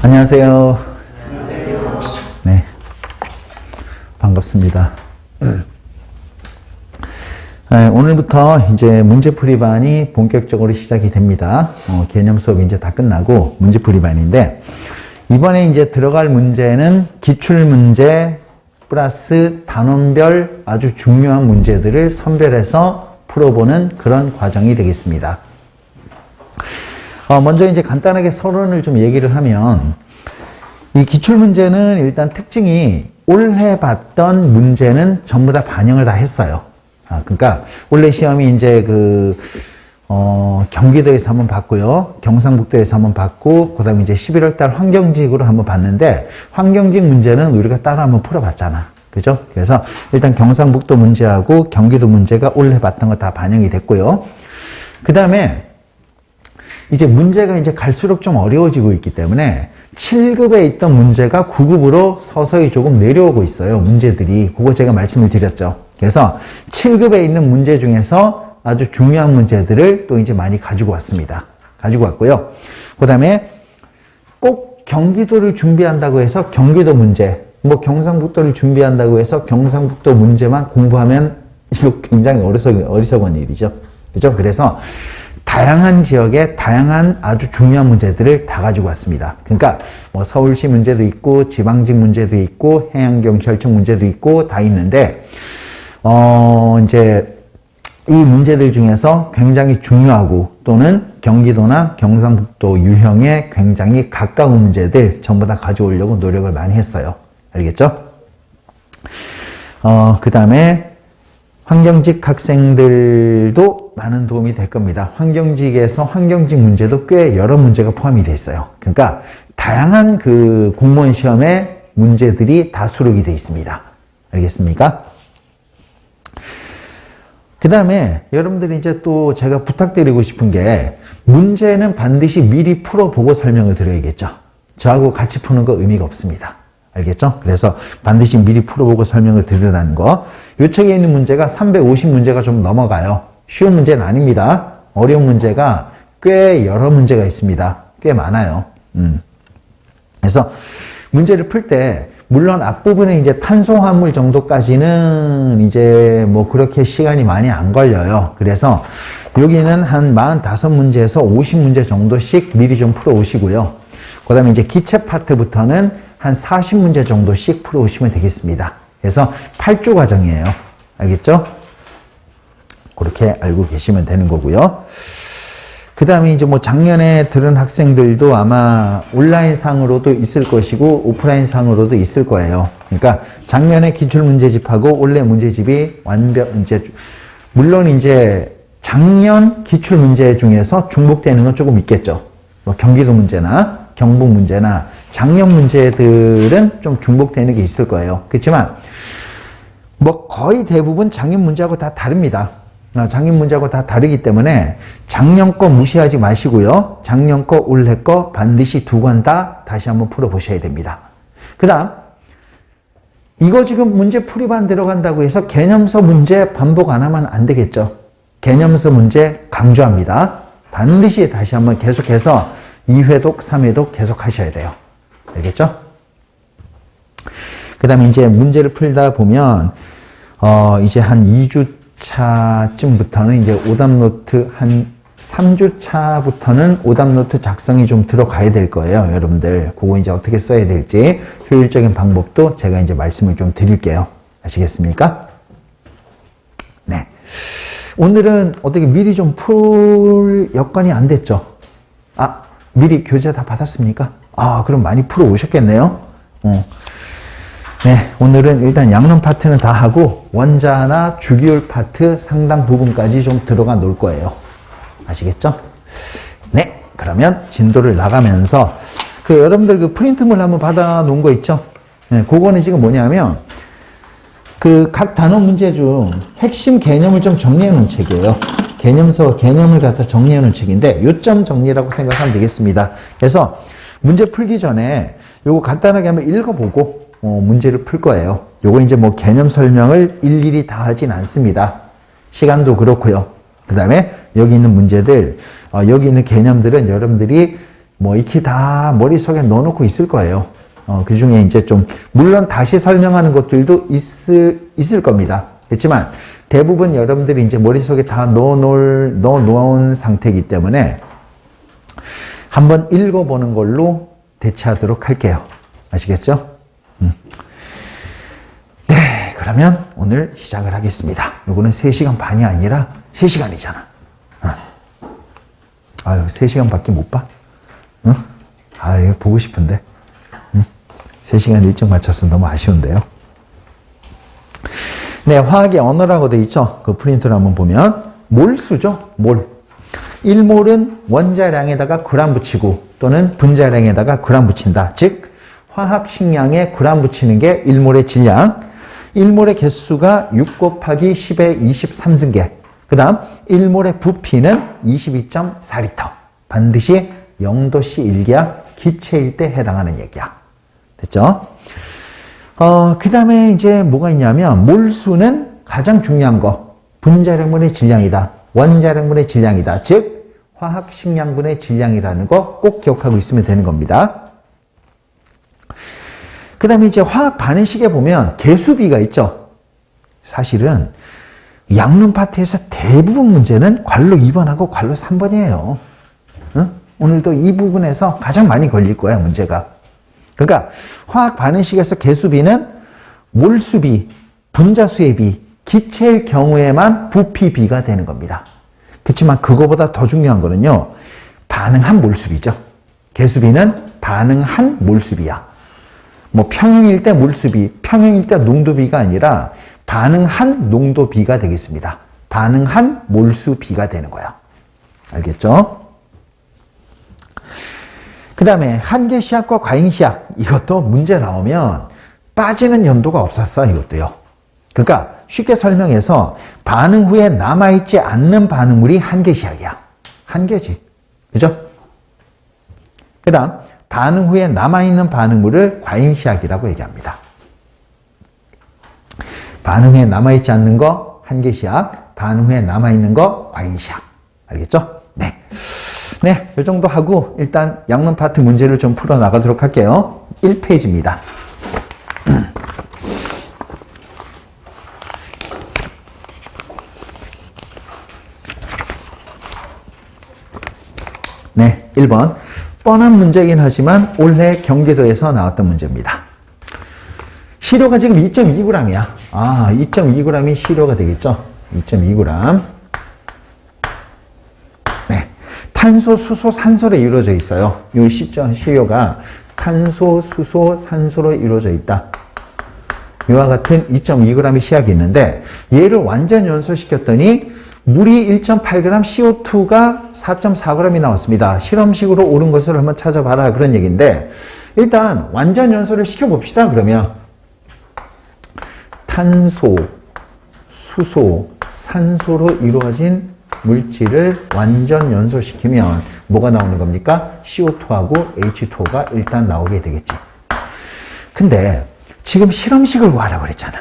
안녕하세요. 네, 반갑습니다. 오늘부터 이제 문제풀이반이 본격적으로 시작이 됩니다. 개념 수업이 이제 다 끝나고 문제풀이반인데, 이번에 이제 들어갈 문제는 기출문제 플러스 단원별 아주 중요한 문제들을 선별해서 풀어보는 그런 과정이 되겠습니다. 먼저 이제 간단하게 서론을 좀 얘기를 하면, 이 기출문제는 일단 특징이 올해 봤던 문제는 전부 다 반영을 다 했어요. 그러니까 올해 시험이 이제 경기도에서 한번 봤고요. 경상북도에서 한번 봤고, 그 다음에 이제 11월 달 환경직으로 한번 봤는데, 환경직 문제는 우리가 따로 한번 풀어봤잖아. 그죠? 그래서 일단 경상북도 문제하고 경기도 문제가 올해 봤던 거 다 반영이 됐고요. 그 다음에 이제 문제가 이제 갈수록 좀 어려워지고 있기 때문에 7급에 있던 문제가 9급으로 서서히 조금 내려오고 있어요. 문제들이. 그거 제가 말씀을 드렸죠. 그래서 7급에 있는 문제 중에서 아주 중요한 문제들을 또 이제 많이 가지고 왔습니다. 가지고 왔고요. 그 다음에 꼭 경기도를 준비한다고 해서 경기도 문제, 뭐 경상북도를 준비한다고 해서 경상북도 문제만 공부하면 이거 굉장히 어리석은 일이죠. 그죠? 그래서 다양한 지역에 다양한 아주 중요한 문제들을 다 가지고 왔습니다. 그러니까 뭐 서울시 문제도 있고 지방직 문제도 있고 해양경찰청 문제도 있고 다 있는데, 이제 이 문제들 중에서 굉장히 중요하고 또는 경기도나 경상북도 유형에 굉장히 가까운 문제들 전부 다 가져오려고 노력을 많이 했어요. 알겠죠? 그 다음에 환경직 학생들도 많은 도움이 될 겁니다. 환경직에서 환경직 문제도 꽤 여러 문제가 포함이 되어 있어요. 그러니까 다양한 그 공무원 시험의 문제들이 다 수록이 되어 있습니다. 알겠습니까? 그 다음에 여러분들이 이제 또 제가 부탁드리고 싶은 게, 문제는 반드시 미리 풀어보고 설명을 드려야겠죠. 저하고 같이 푸는 거 의미가 없습니다. 알겠죠? 그래서 반드시 미리 풀어보고 설명을 드리라는 거. 요 책에 있는 문제가 350문제가 좀 넘어가요. 쉬운 문제는 아닙니다. 어려운 문제가 꽤 여러 문제가 있습니다. 꽤 많아요. 그래서 문제를 풀 때, 물론 앞부분에 이제 탄소화물 정도까지는 이제 뭐 그렇게 시간이 많이 안 걸려요. 그래서 여기는 한 45문제에서 50문제 정도씩 미리 좀 풀어 오시고요. 그 다음에 이제 기체 파트부터는 한 40문제 정도씩 풀어 오시면 되겠습니다. 그래서 8주 과정이에요. 알겠죠? 그렇게 알고 계시면 되는 거고요. 그 다음에 이제 뭐 작년에 들은 학생들도 아마 온라인 상으로도 있을 것이고 오프라인 상으로도 있을 거예요. 그러니까 작년에 기출 문제집하고 올해 문제집이 물론 이제 작년 기출 문제 중에서 중복되는 건 조금 있겠죠. 뭐 경기도 문제나 경북 문제나 작년 문제들은 좀 중복되는 게 있을 거예요. 그렇지만 뭐 거의 대부분 작년 문제하고 다 다릅니다. 작년 문제하고 다 다르기 때문에 작년 거 무시하지 마시고요. 작년 거, 올해 거 반드시 두 권 다 다시 한번 풀어보셔야 됩니다. 그 다음, 이거 지금 문제 풀이반 들어간다고 해서 개념서 문제 반복 안 하면 안 되겠죠. 개념서 문제 강조합니다. 반드시 다시 한번 계속해서 2회독, 3회독 계속 하셔야 돼요. 알겠죠? 그 다음에 이제 문제를 풀다 보면, 이제 한 2주차쯤부터는 이제 오답노트 한 3주차부터는 오답노트 작성이 좀 들어가야 될 거예요. 여러분들. 그거 이제 어떻게 써야 될지 효율적인 방법도 제가 이제 말씀을 좀 드릴게요. 아시겠습니까? 네. 오늘은 어떻게 미리 좀 풀 여건이 안 됐죠? 미리 교재 다 받았습니까? 그럼 많이 풀어 오셨겠네요. 네, 오늘은 일단 양론 파트는 다 하고 원자나 주기율 파트 상당 부분까지 좀 들어가 놓을 거예요. 아시겠죠? 네, 그러면 진도를 나가면서 여러분들 그 프린트물 한번 받아 놓은 거 있죠? 네, 그거는 지금 뭐냐면 각 단어 문제 중 핵심 개념을 좀 정리해 놓은 책이에요. 개념을 갖다 정리해 놓은 책인데 요점 정리라고 생각하면 되겠습니다. 그래서 문제 풀기 전에 요거 간단하게 한번 읽어보고 문제를 풀 거예요. 요거 이제 뭐 개념 설명을 일일이 다 하진 않습니다. 시간도 그렇고요. 그 다음에 여기 있는 문제들, 여기 있는 개념들은 여러분들이 뭐 익히 다 머릿속에 넣어놓고 있을 거예요. 그 중에 이제 좀 물론 다시 설명하는 것들도 있을 겁니다. 그렇지만 대부분 여러분들이 이제 머릿속에 다 넣어놓은 상태이기 때문에 한번 읽어보는 걸로 대체하도록 할게요. 아시겠죠? 네, 그러면 오늘 시작을 하겠습니다. 요거는 3시간 반이 아니라 3시간이잖아. 아유, 3시간밖에 못 봐? 응? 아유, 보고 싶은데. 3시간 일정 맞춰서 너무 아쉬운데요. 네, 화학의 언어라고 되어 있죠. 그 프린트를 한번 보면 몰수죠. 몰. 1몰은 원자량에다가 그램 붙이고 또는 분자량에다가 그램 붙인다. 즉 화학 식량에 그램 붙이는 게 1몰의 질량. 1몰의 개수가 6 곱하기 10의 23승계. 그 다음 1몰의 부피는 22.4리터. 반드시 0도씨 1기압 기체일 때 해당하는 얘기야. 됐죠? 그 다음에 이제 뭐가 있냐면 몰수는 가장 중요한 거. 분자량분의 질량이다. 원자량분의 질량이다. 즉 화학 식량분의 질량이라는 거 꼭 기억하고 있으면 되는 겁니다. 그 다음에 이제 화학 반응식에 보면 개수비가 있죠. 사실은 양론 파트에서 대부분 문제는 괄호 2번하고 괄호 3번이에요. 응? 오늘도 이 부분에서 가장 많이 걸릴 거야, 문제가. 그러니까 화학 반응식에서 개수비는 몰수비, 분자수의 비, 기체일 경우에만 부피비가 되는 겁니다. 그렇지만 그거보다 더 중요한 거는요. 반응한 몰수비죠. 개수비는 반응한 몰수비야. 뭐 평형일 때 몰수비, 평형일 때 농도비가 아니라 반응한 농도비가 되겠습니다. 반응한 몰수비가 되는 거야. 알겠죠? 그 다음에 한계시약과 과잉시약, 이것도 문제 나오면 빠지는 연도가 없었어, 이것도요. 그러니까 쉽게 설명해서 반응 후에 남아있지 않는 반응물이 한계시약이야. 한계지. 그죠? 그 다음 반응 후에 남아있는 반응물을 과잉시약이라고 얘기합니다. 반응 후에 남아있지 않는 거 한계시약, 반응 후에 남아있는 거 과잉시약. 알겠죠? 네. 네, 이 정도 하고 일단 양론 파트 문제를 좀 풀어 나가도록 할게요. 1페이지입니다. 네, 1번. 뻔한 문제이긴 하지만 올해 경기도에서 나왔던 문제입니다. 시료가 지금 2.2g이야. 2.2g이 시료가 되겠죠? 2.2g. 네. 탄소, 수소, 산소로 이루어져 있어요. 이 시료가 탄소, 수소, 산소로 이루어져 있다. 이와 같은 2.2g의 시약이 있는데 얘를 완전 연소시켰더니 물이 1.8g, CO2가 4.4g이 나왔습니다. 실험식으로 옳은 것을 한번 찾아봐라 그런 얘기인데 일단 완전 연소를 시켜봅시다. 그러면 탄소, 수소, 산소로 이루어진 물질을 완전 연소시키면 뭐가 나오는 겁니까? CO2하고 H2O가 일단 나오게 되겠지. 근데 지금 실험식을 구하라고 그랬잖아.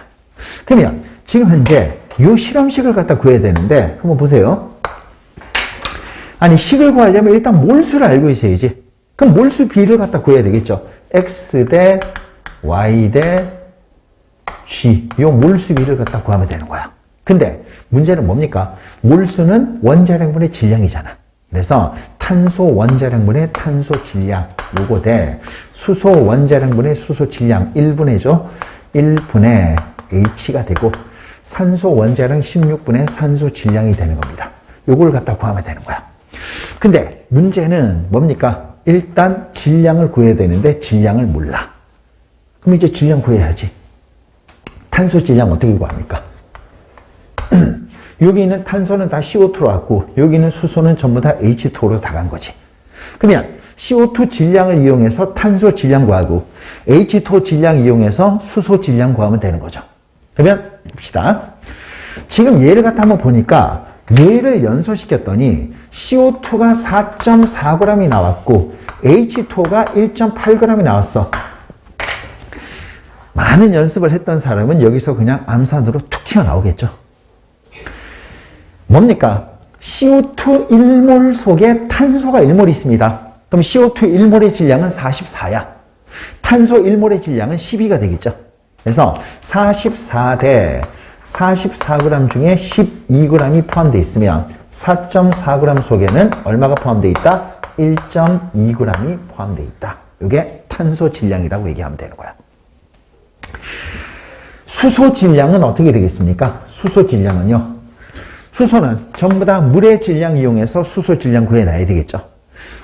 그러면 지금 현재 이 실험식을 갖다 구해야 되는데 한번 보세요. 아니 식을 구하려면 일단 몰수를 알고 있어야지. 그럼 몰수 비를 갖다 구해야 되겠죠. X 대 Y 대 G 이 몰수 비를 갖다 구하면 되는 거야. 근데 문제는 뭡니까? 몰수는 원자량분의 질량이잖아. 그래서 탄소 원자량분의 탄소 질량 요거 대 수소 원자량분의 수소 질량 1분의죠. 1분의 H가 되고 산소 원자량 16분의 산소 질량이 되는 겁니다. 요걸 갖다 구하면 되는 거야. 근데 문제는 뭡니까? 일단 질량을 구해야 되는데 질량을 몰라. 그럼 이제 질량 구해야지. 탄소 질량 어떻게 구합니까? 여기 있는 탄소는 다 CO2로 왔고 여기 있는 수소는 전부 다 H2O로 다 간 거지. 그러면 CO2 질량을 이용해서 탄소 질량 구하고 H2O 질량 이용해서 수소 질량 구하면 되는 거죠. 그러면 봅시다. 지금 얘를 갖다 한번 보니까 얘를 연소시켰더니 CO2가 4.4g이 나왔고 H2O가 1.8g이 나왔어. 많은 연습을 했던 사람은 여기서 그냥 암산으로 툭 튀어나오겠죠. 뭡니까? CO2 1몰 속에 탄소가 1몰 있습니다. 그럼 CO2 1몰의 질량은 44야. 탄소 1몰의 질량은 12가 되겠죠. 그래서 44 대 44g 중에 12g이 포함되어 있으면 4.4g 속에는 얼마가 포함되어 있다? 1.2g이 포함되어 있다. 이게 탄소 질량이라고 얘기하면 되는 거야. 수소 질량은 어떻게 되겠습니까? 수소 질량은요. 수소는 전부 다 물의 질량 이용해서 수소 질량 구해놔야 되겠죠.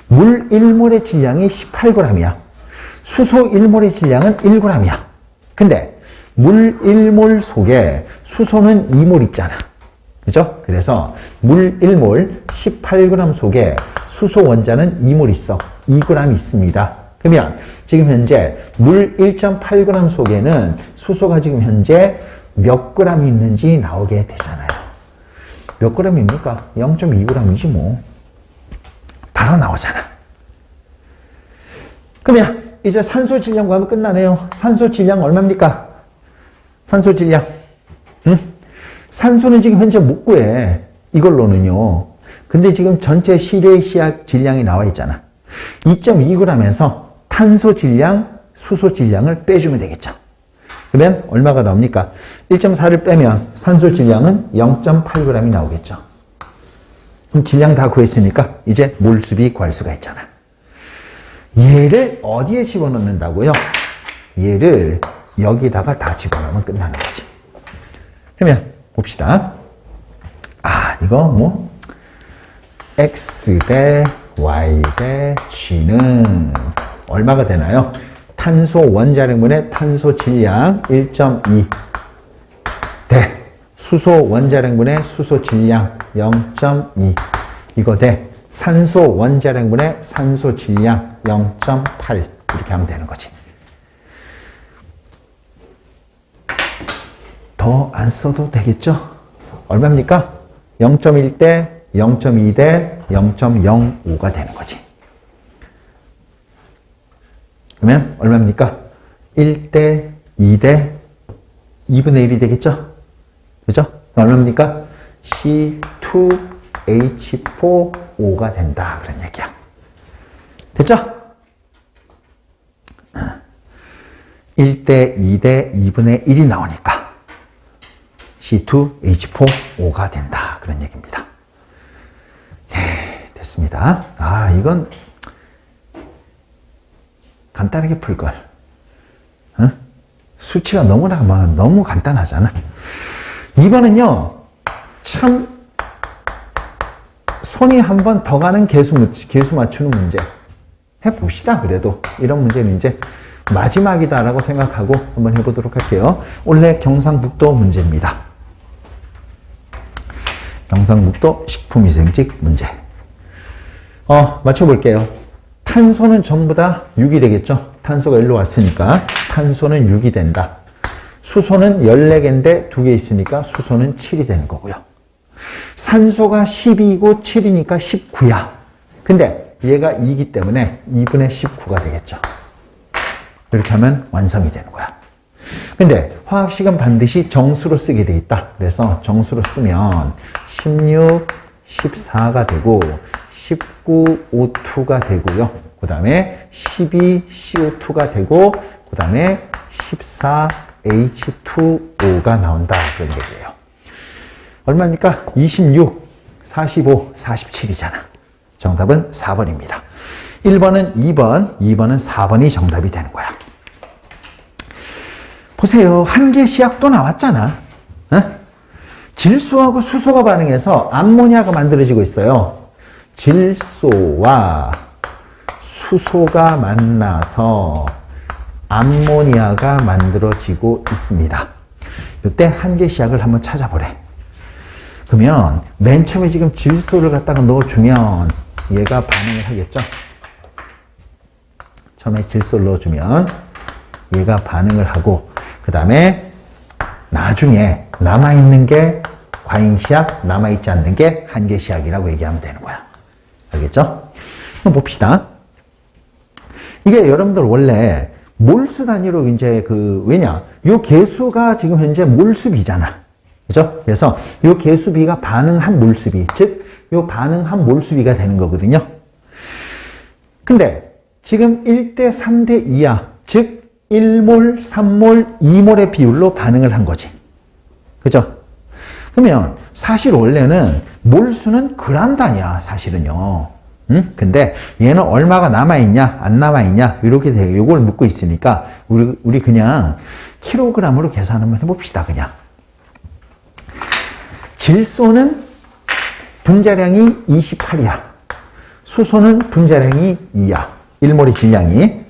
물 1몰의 질량이 18g이야. 수소 1몰의 질량은 1g이야. 근데 물 1몰 속에 수소는 2몰 있잖아. 그죠? 그래서 물 1몰 18g 속에 수소 원자는 2몰 있어. 2g 있습니다. 그러면 지금 현재 물 1.8g 속에는 수소가 지금 현재 몇 g 있는지 나오게 되잖아요. 몇 g입니까? 0.2g이지 뭐. 바로 나오잖아. 그러면 이제 산소 질량 구하면 끝나네요. 산소 질량 얼마입니까? 산소 질량. 응? 산소는 지금 현재 못 구해. 이걸로는요. 근데 지금 전체 실외 시약 질량이 나와 있잖아. 2.2g에서 탄소 질량, 수소 질량을 빼주면 되겠죠. 그러면 얼마가 나옵니까? 1.4를 빼면 산소 질량은 0.8g이 나오겠죠. 그럼 질량 다 구했으니까 이제 몰수비 구할 수가 있잖아. 얘를 어디에 집어넣는다고요? 얘를 여기다가 다 집어넣으면 끝나는 거지. 그러면 봅시다. 이거 뭐 X 대 Y 대 G는 얼마가 되나요? 탄소 원자력분의 탄소 질량 1.2 대 수소 원자력분의 수소 질량 0.2 이거 대 산소 원자력분의 산소 질량 0.8 이렇게 하면 되는 거지. 더 안 써도 되겠죠? 얼마입니까? 0.1 대 0.2 대 0.05가 되는 거지. 그러면 얼마입니까? 1대 2대 2분의 1이 되겠죠? 그죠? 얼마입니까? C2H4O가 된다. 그런 얘기야. 됐죠? 1대 2대 2분의 1이 나오니까 C2H4O가 된다. 그런 얘기입니다. 네, 됐습니다. 이건 간단하게 풀걸. 응? 수치가 너무 간단하잖아. 2번은요, 참, 손이 한 번 더 가는 개수 맞추는 문제. 해봅시다, 그래도. 이런 문제는 이제 마지막이다라고 생각하고 한번 해보도록 할게요. 원래 경상북도 문제입니다. 경상북도 식품위생직 문제. 맞춰볼게요. 탄소는 전부 다 6이 되겠죠? 탄소가 일로 왔으니까 탄소는 6이 된다. 수소는 14개인데 2개 있으니까 수소는 7이 되는 거고요. 산소가 12이고 7이니까 19야. 근데 얘가 2이기 때문에 2분의 19가 되겠죠. 이렇게 하면 완성이 되는 거야. 근데 화학식은 반드시 정수로 쓰게 돼 있다. 그래서 정수로 쓰면 16, 14가 되고 19, O2가 되고요. 그 다음에 12, CO2가 되고 그 다음에 14, H2O가 나온다. 그런 얘기예요. 얼마입니까? 26, 45, 47이잖아. 정답은 4번입니다. 1번은 2번, 2번은 4번이 정답이 되는 거야. 보세요. 한계시약도 나왔잖아. 질소하고 수소가 반응해서 암모니아가 만들어지고 있어요. 질소와 수소가 만나서 암모니아가 만들어지고 있습니다. 이때 한계시약을 한번 찾아보래. 그러면 맨 처음에 지금 질소를 갖다가 넣어주면 얘가 반응을 하겠죠? 처음에 질소를 넣어주면 얘가 반응을 하고 그 다음에 나중에 남아있는 게 과잉시약, 남아있지 않는 게 한계시약이라고 얘기하면 되는 거야. 알겠죠? 그럼 봅시다. 이게 여러분들 원래 몰수 단위로 이제 왜냐? 요 개수가 지금 현재 몰수비잖아. 그죠? 그래서 요 개수비가 반응한 몰수비, 즉, 요 반응한 몰수비가 되는 거거든요. 근데 지금 1대 3대 2야. 즉 1몰, 3몰, 2몰의 비율로 반응을 한 거지. 그죠? 그러면 사실 원래는 몰수는 그람 단위야, 사실은요. 응? 근데 얘는 얼마가 남아있냐, 안 남아있냐, 이렇게 돼요. 이걸 묻고 있으니까, 우리 그냥 킬로그램으로 계산 한번 해봅시다, 그냥. 질소는 분자량이 28이야. 수소는 분자량이 2야. 1몰의 질량이.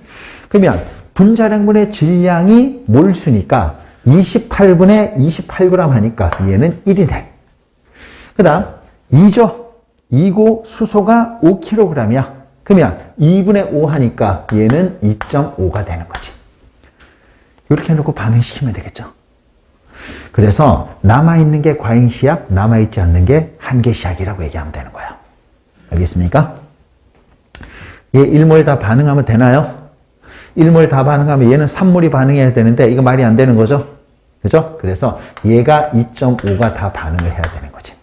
그러면 분자량분의 질량이 몰수니까 28분의 28g 하니까 얘는 1이 돼. 그 다음 2죠. 2고 수소가 5kg이야. 그러면 2분의 5 하니까 얘는 2.5가 되는 거지. 이렇게 해놓고 반응시키면 되겠죠. 그래서 남아있는 게 과잉시약, 남아있지 않는 게 한계시약이라고 얘기하면 되는 거야. 알겠습니까? 얘 1몰 다 반응하면 되나요? 1몰 다 반응하면 얘는 3몰이 반응해야 되는데 이거 말이 안 되는 거죠? 그죠? 그래서 얘가 2.5가 다 반응을 해야 되는 거지.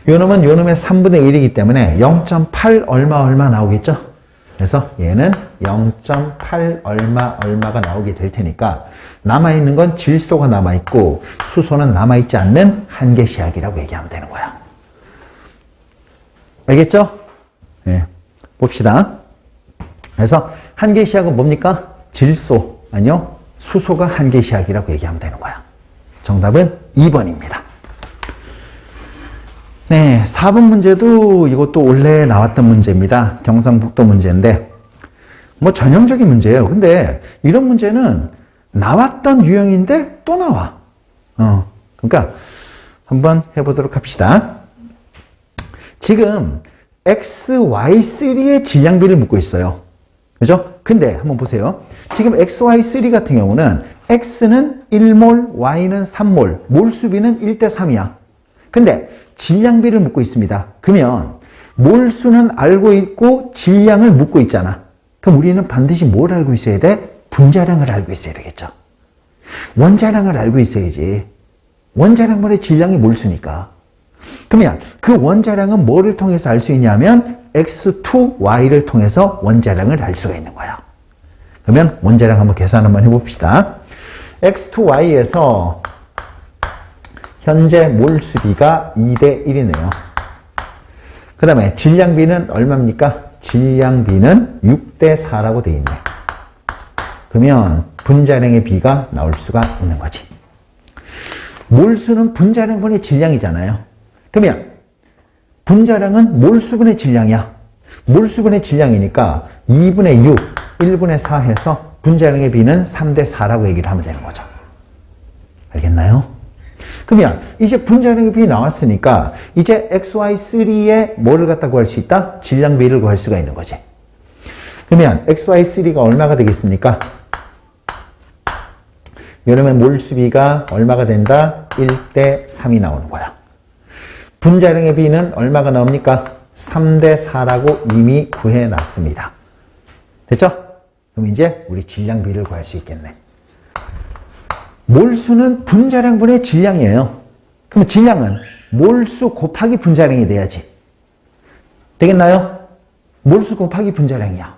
요놈은 요놈의 3분의 1이기 때문에 0.8 얼마 나오겠죠? 그래서 얘는 0.8 얼마가 나오게 될 테니까 남아있는 건 질소가 남아있고 수소는 남아있지 않는 한계시약이라고 얘기하면 되는 거야. 알겠죠? 네. 봅시다. 그래서 한계시약은 뭡니까? 질소, 아니요. 수소가 한계시약이라고 얘기하면 되는 거야. 정답은 2번입니다. 네, 4번 문제도 이것도 원래 나왔던 문제입니다. 경상북도 문제인데 뭐 전형적인 문제예요. 근데 이런 문제는 나왔던 유형인데 또 나와. 그러니까 한번 해보도록 합시다. 지금 XY3의 질량비를 묻고 있어요. 그죠? 근데 한번 보세요. 지금 XY3 같은 경우는 X는 1몰, Y는 3몰, 몰수비는 1대 3이야. 근데 질량비를 묻고 있습니다. 그러면 몰수는 알고 있고 질량을 묻고 있잖아. 그럼 우리는 반드시 뭘 알고 있어야 돼? 분자량을 알고 있어야 되겠죠. 원자량을 알고 있어야지. 원자량분의 질량이 몰수니까. 그러면 그 원자량은 뭐를 통해서 알 수 있냐면 X2Y를 통해서 원자량을 알 수가 있는 거야. 그러면 원자량 한번 계산 한번 해봅시다. X2Y에서 현재 몰수비가 2대 1이네요. 그 다음에 질량비는 얼마입니까? 질량비는 6대 4라고 되어 있네. 그러면 분자량의 비가 나올 수가 있는 거지. 몰수는 분자량분의 질량이잖아요. 그러면 분자량은 몰수분의 질량이야. 몰수분의 질량이니까 2분의 6, 1분의 4 해서 분자량의 비는 3대 4라고 얘기를 하면 되는 거죠. 알겠나요? 그러면 이제 분자량의 비 나왔으니까 이제 XY3에 뭐를 갖다 구할 수 있다? 질량비를 구할 수가 있는 거지. 그러면 XY3가 얼마가 되겠습니까? 여름엔 몰수비가 얼마가 된다? 1대 3이 나오는 거야. 분자량의 비는 얼마가 나옵니까? 3대 4라고 이미 구해놨습니다. 됐죠? 그럼 이제 우리 질량비를 구할 수 있겠네. 몰수는 분자량분의 질량이에요. 그럼 질량은 몰수 곱하기 분자량이 돼야지. 되겠나요? 몰수 곱하기 분자량이야.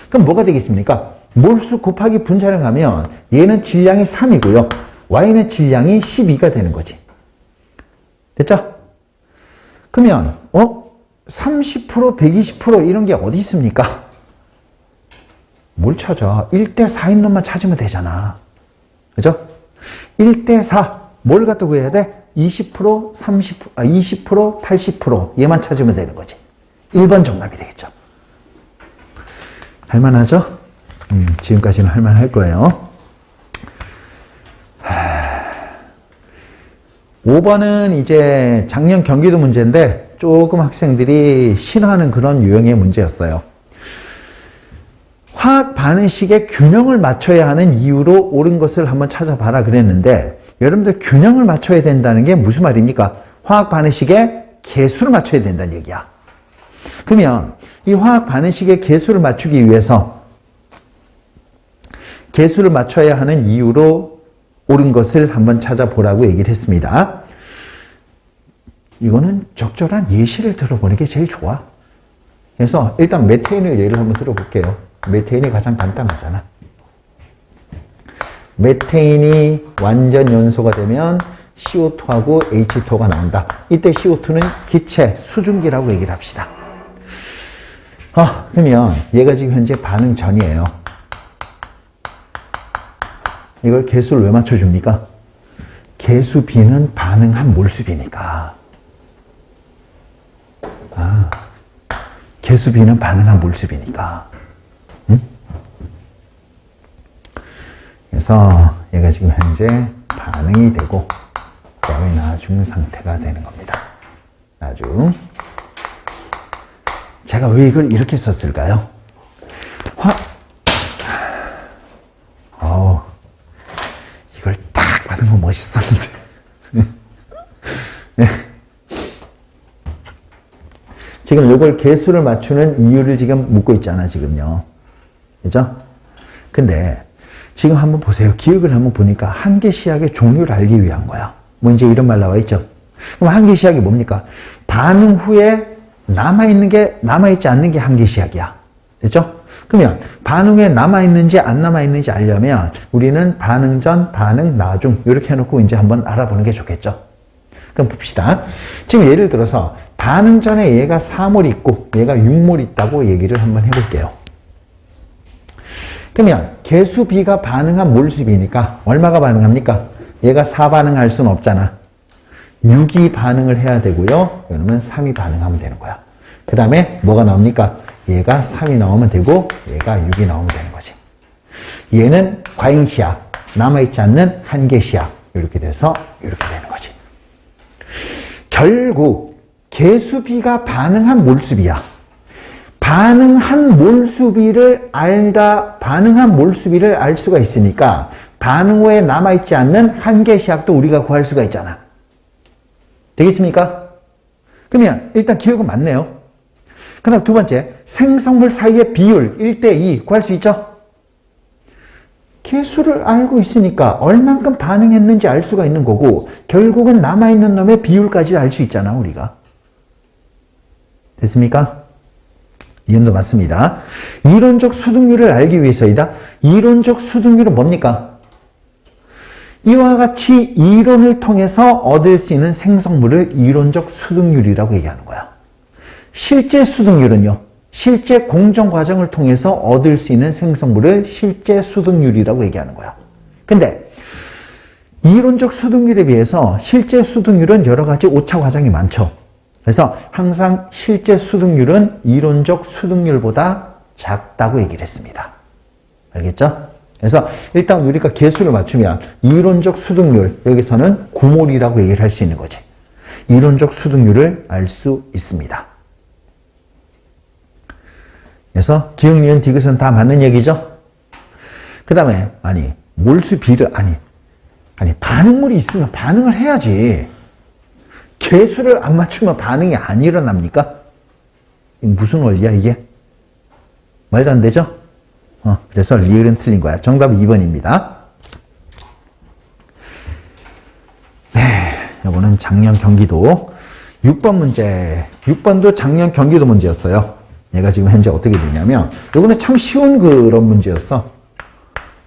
그럼 뭐가 되겠습니까? 몰수 곱하기 분자량 하면 얘는 질량이 3이고요. Y는 질량이 12가 되는 거지. 됐죠? 그러면 30%, 120% 이런 게 어디 있습니까? 뭘 찾아? 1대 4인 놈만 찾으면 되잖아. 그죠? 1대 4. 뭘 갖다 구해야 돼? 20%, 20%, 80% 얘만 찾으면 되는 거지. 1번 정답이 되겠죠. 할만하죠? 지금까지는 할만할 거예요. 5번은 이제 작년 경기도 문제인데 조금 학생들이 싫어하는 그런 유형의 문제였어요. 화학 반응식의 균형을 맞춰야 하는 이유로 옳은 것을 한번 찾아봐라 그랬는데 여러분들 균형을 맞춰야 된다는 게 무슨 말입니까? 화학 반응식의 개수를 맞춰야 된다는 얘기야. 그러면 이 화학 반응식의 개수를 맞추기 위해서 개수를 맞춰야 하는 이유로 옳은 것을 한번 찾아보라고 얘기를 했습니다. 이거는 적절한 예시를 들어보는 게 제일 좋아. 그래서 일단 메테인을 예를 한번 들어볼게요. 메테인이 가장 간단하잖아. 메테인이 완전 연소가 되면 CO2하고 H2가 나온다. 이때 CO2는 기체, 수증기라고 얘기를 합시다. 그러면 얘가 지금 현재 반응 전이에요. 이걸 개수를 왜 맞춰줍니까? 개수 B는 반응한 몰수 B니까. 개수 B는 반응한 몰수 B니까. 응? 그래서 얘가 지금 현재 반응이 되고 그다음에 나중 상태가 되는 겁니다. 나중. 제가 왜 이걸 이렇게 썼을까요? 이걸 딱 받은 거 멋있었는데. 네. 지금 이걸 개수를 맞추는 이유를 지금 묻고 있잖아, 지금요. 그죠? 근데 지금 한번 보세요. 기억을 한번 보니까 한계시약의 종류를 알기 위한 거야. 뭐 이제 이런 말 나와 있죠. 그럼 한계시약이 뭡니까? 반응 후에 남아있지 않는 게 한계시약이야. 됐죠? 그러면 반응 후에 남아있는지 안 남아있는지 알려면 우리는 반응 전, 반응 나중 이렇게 해놓고 이제 한번 알아보는 게 좋겠죠. 그럼 봅시다. 지금 예를 들어서 반응 전에 얘가 4몰 있고 얘가 6몰 있다고 얘기를 한번 해볼게요. 그러면 개수 B가 반응한 몰수 B니까 얼마가 반응합니까? 얘가 4 반응할 수는 없잖아. 6이 반응을 해야 되고요. 그러면 3이 반응하면 되는 거야. 그 다음에 뭐가 나옵니까? 얘가 3이 나오면 되고 얘가 6이 나오면 되는 거지. 얘는 과잉시약, 남아있지 않는 한계시약 이렇게 돼서 이렇게 되는 거지. 결국 개수 B가 반응한 몰수 B야. 반응한 몰수 B를 반응한 몰수 B를 알 수가 있으니까 반응 후에 남아있지 않는 한계시약도 우리가 구할 수가 있잖아. 되겠습니까? 그러면 일단 기억은 맞네요. 그 다음 두 번째, 생성물 사이의 비율 1대2 구할 수 있죠? 개수를 알고 있으니까 얼만큼 반응했는지 알 수가 있는 거고 결국은 남아있는 놈의 비율까지 알 수 있잖아, 우리가. 됐습니까? 이론도 맞습니다. 이론적 수득률을 알기 위해서이다. 이론적 수득률은 뭡니까? 이와 같이 이론을 통해서 얻을 수 있는 생성물을 이론적 수득률이라고 얘기하는 거야. 실제 수득률은요. 실제 공정 과정을 통해서 얻을 수 있는 생성물을 실제 수득률이라고 얘기하는 거야. 근데 이론적 수득률에 비해서 실제 수득률은 여러 가지 오차 과정이 많죠. 그래서 항상 실제 수득률은 이론적 수득률보다 작다고 얘기를 했습니다. 알겠죠? 그래서 일단 우리가 개수를 맞추면 이론적 수득률, 여기서는 9몰이라고 얘기를 할 수 있는 거지. 이론적 수득률을 알 수 있습니다. 그래서 기억, 니은, 디귿은 다 맞는 얘기죠? 그 다음에 몰수 비를, 반응물이 있으면 반응을 해야지. 개수를 안 맞추면 반응이 안 일어납니까? 무슨 원리야, 이게? 말도 안 되죠? 그래서 리을은 틀린 거야. 정답은 2번입니다. 네, 이거는 작년 경기도 6번 문제. 6번도 작년 경기도 문제였어요. 얘가 지금 현재 어떻게 되냐면 이거는 참 쉬운 그런 문제였어.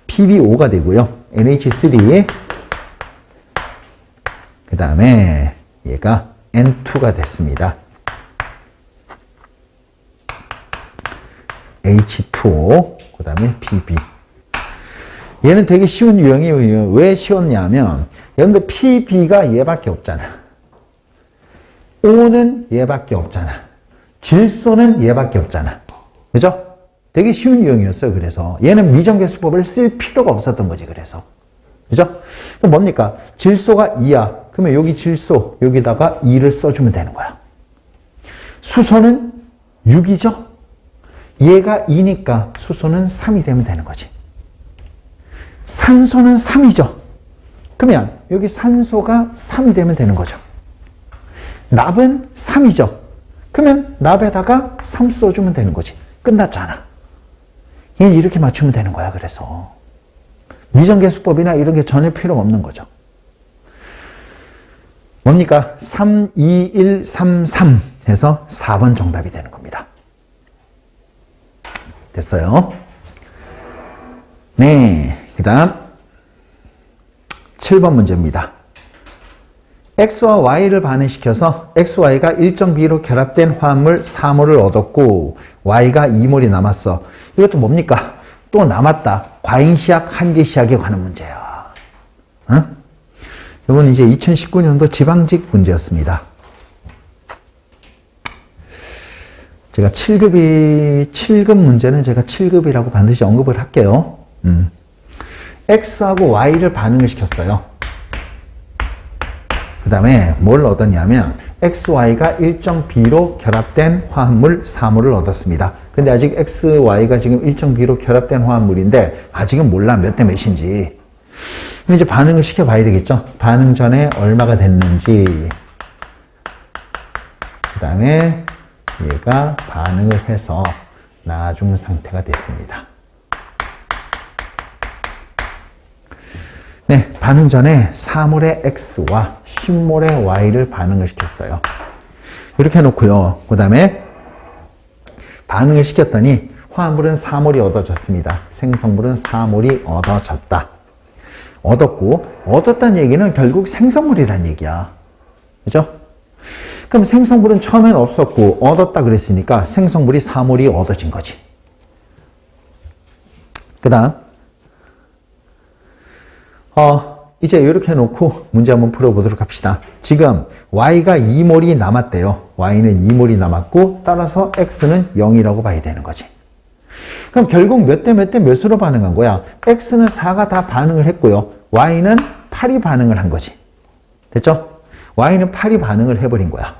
PB5가 되고요. NH3 그 다음에 얘가 N2가 됐습니다. H2O 그 다음에 PB. 얘는 되게 쉬운 유형이에요. 왜 쉬웠냐면 여러분들 PB가 얘밖에 없잖아. O는 얘밖에 없잖아. 질소는 얘밖에 없잖아. 그죠? 되게 쉬운 유형이었어요. 그래서 얘는 미정계수법을 쓸 필요가 없었던 거지. 그래서 그죠? 그럼 뭡니까? 질소가 2야. 그러면 여기 질소 여기다가 2를 써주면 되는 거야. 수소는 6이죠? 얘가 2니까 수소는 3이 되면 되는 거지. 산소는 3이죠? 그러면 여기 산소가 3이 되면 되는 거죠. 납은 3이죠? 그러면 납에다가 3 써주면 되는 거지. 끝났잖아. 얘 이렇게 맞추면 되는 거야. 그래서 미정계수법이나 이런 게 전혀 필요가 없는 거죠. 뭡니까? 3, 2, 1, 3, 3 해서 4번 정답이 되는 겁니다. 됐어요. 네, 그 다음 7번 문제입니다. X와 Y를 반응시켜서 XY가 일정 비로 결합된 화합물 4몰을 얻었고 Y가 2몰이 남았어. 이것도 뭡니까? 또 남았다. 과잉시약, 한계시약에 관한 문제야. 응? 이건 이제 2019년도 지방직 문제였습니다. 제가 7급 문제는 제가 7급이라고 반드시 언급을 할게요. X하고 Y를 반응을 시켰어요. 그 다음에 뭘 얻었냐면 XY가 일정 B로 결합된 화합물 4몰을 얻었습니다. 근데 아직 XY가 지금 일정 B로 결합된 화합물인데 아직은 몰라 몇 대 몇인지. 그럼 이제 반응을 시켜봐야 되겠죠. 반응 전에 얼마가 됐는지, 그 다음에 얘가 반응을 해서 나중 상태가 됐습니다. 네, 반응 전에 4몰의 X와 10몰의 Y를 반응을 시켰어요. 이렇게 해놓고요. 그 다음에 반응을 시켰더니 화합물은 4몰이 얻어졌습니다. 생성물은 4몰이 얻어졌다. 얻었고, 얻었다는 얘기는 결국 생성물이란 얘기야. 그죠? 그럼 생성물은 처음엔 없었고 얻었다 그랬으니까 생성물이 4몰이 얻어진 거지. 그 다음 이제 이렇게 해놓고 문제 한번 풀어보도록 합시다. 지금 Y가 2몰이 남았대요. Y는 2몰이 남았고 따라서 X는 0이라고 봐야 되는 거지. 그럼 결국 몇 대 몇 대 몇으로 반응한 거야? X는 4가 다 반응을 했고요. Y는 8이 반응을 한 거지. 됐죠? Y는 8이 반응을 해버린 거야.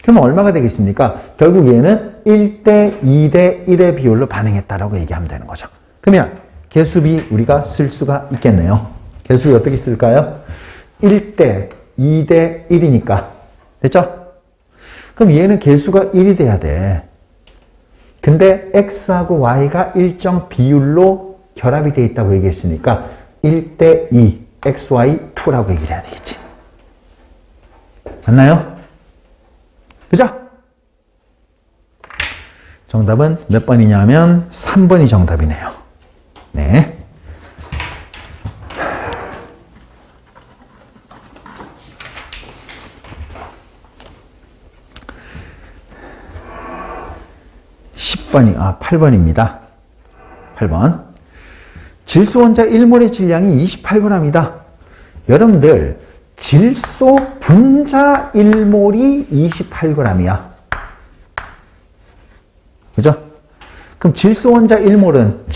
그러면 얼마가 되겠습니까? 결국 얘는 1대 2대 1의 비율로 반응했다라고 얘기하면 되는 거죠. 그러면 개수비 우리가 쓸 수가 있겠네요. 개수비 어떻게 쓸까요? 1대 2대 1이니까. 됐죠? 그럼 얘는 개수가 1이 돼야 돼. 근데 X하고 Y가 일정 비율로 결합이 되어 있다고 얘기했으니까 1대 2, XY2라고 얘기를 해야 되겠지. 맞나요? 그죠? 정답은 몇 번이냐면 3번이 정답이네요. 네. (10번이) 8번입니다. 8번. 질소 원자 1몰의 질량이 28g이다. 여러분들 질소 분자 1몰이 28g이야. 그죠? 그럼 질소 원자 1몰은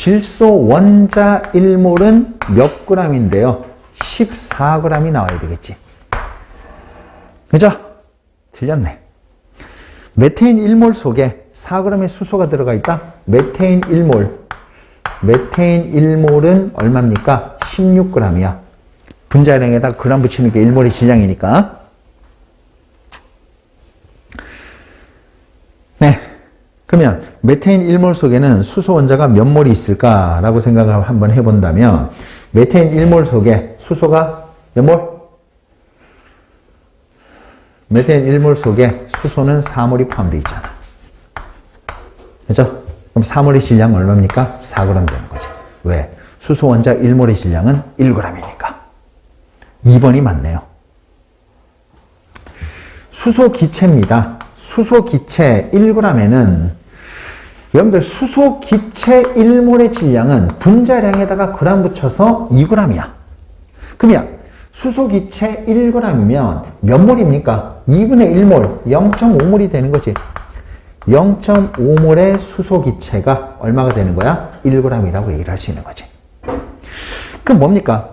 몇 g인데요? 14g이 나와야 되겠지. 그죠? 틀렸네. 메테인 1몰 속에 4g의 수소가 들어가 있다. 메테인 1몰은 얼마입니까? 16g이야. 분자량에다 그램 붙이는 게 1몰의 질량이니까. 네. 그러면 메테인 1몰 속에는 수소 원자가 몇 몰이 있을까라고 생각을 한번 해본다면 메테인 1몰 속에 수소가 몇 몰? 메테인 1몰 속에 수소는 4몰이 포함되어 있잖아. 그죠? 그럼 4몰의 질량은 얼마입니까? 4g 되는 거죠. 왜? 수소 원자 1몰의 질량은 1g이니까. 2번이 맞네요. 수소 기체입니다. 수소 기체 1g에는 여러분들 수소 기체 1몰의 질량은 분자량에다가 그램 붙여서 2g이야. 그러면 수소 기체 1g이면 몇 몰입니까? 2분의 1몰, 0.5몰이 되는 거지. 0.5몰의 수소 기체가 얼마가 되는 거야? 1g이라고 얘기를 할 수 있는 거지. 그럼 뭡니까?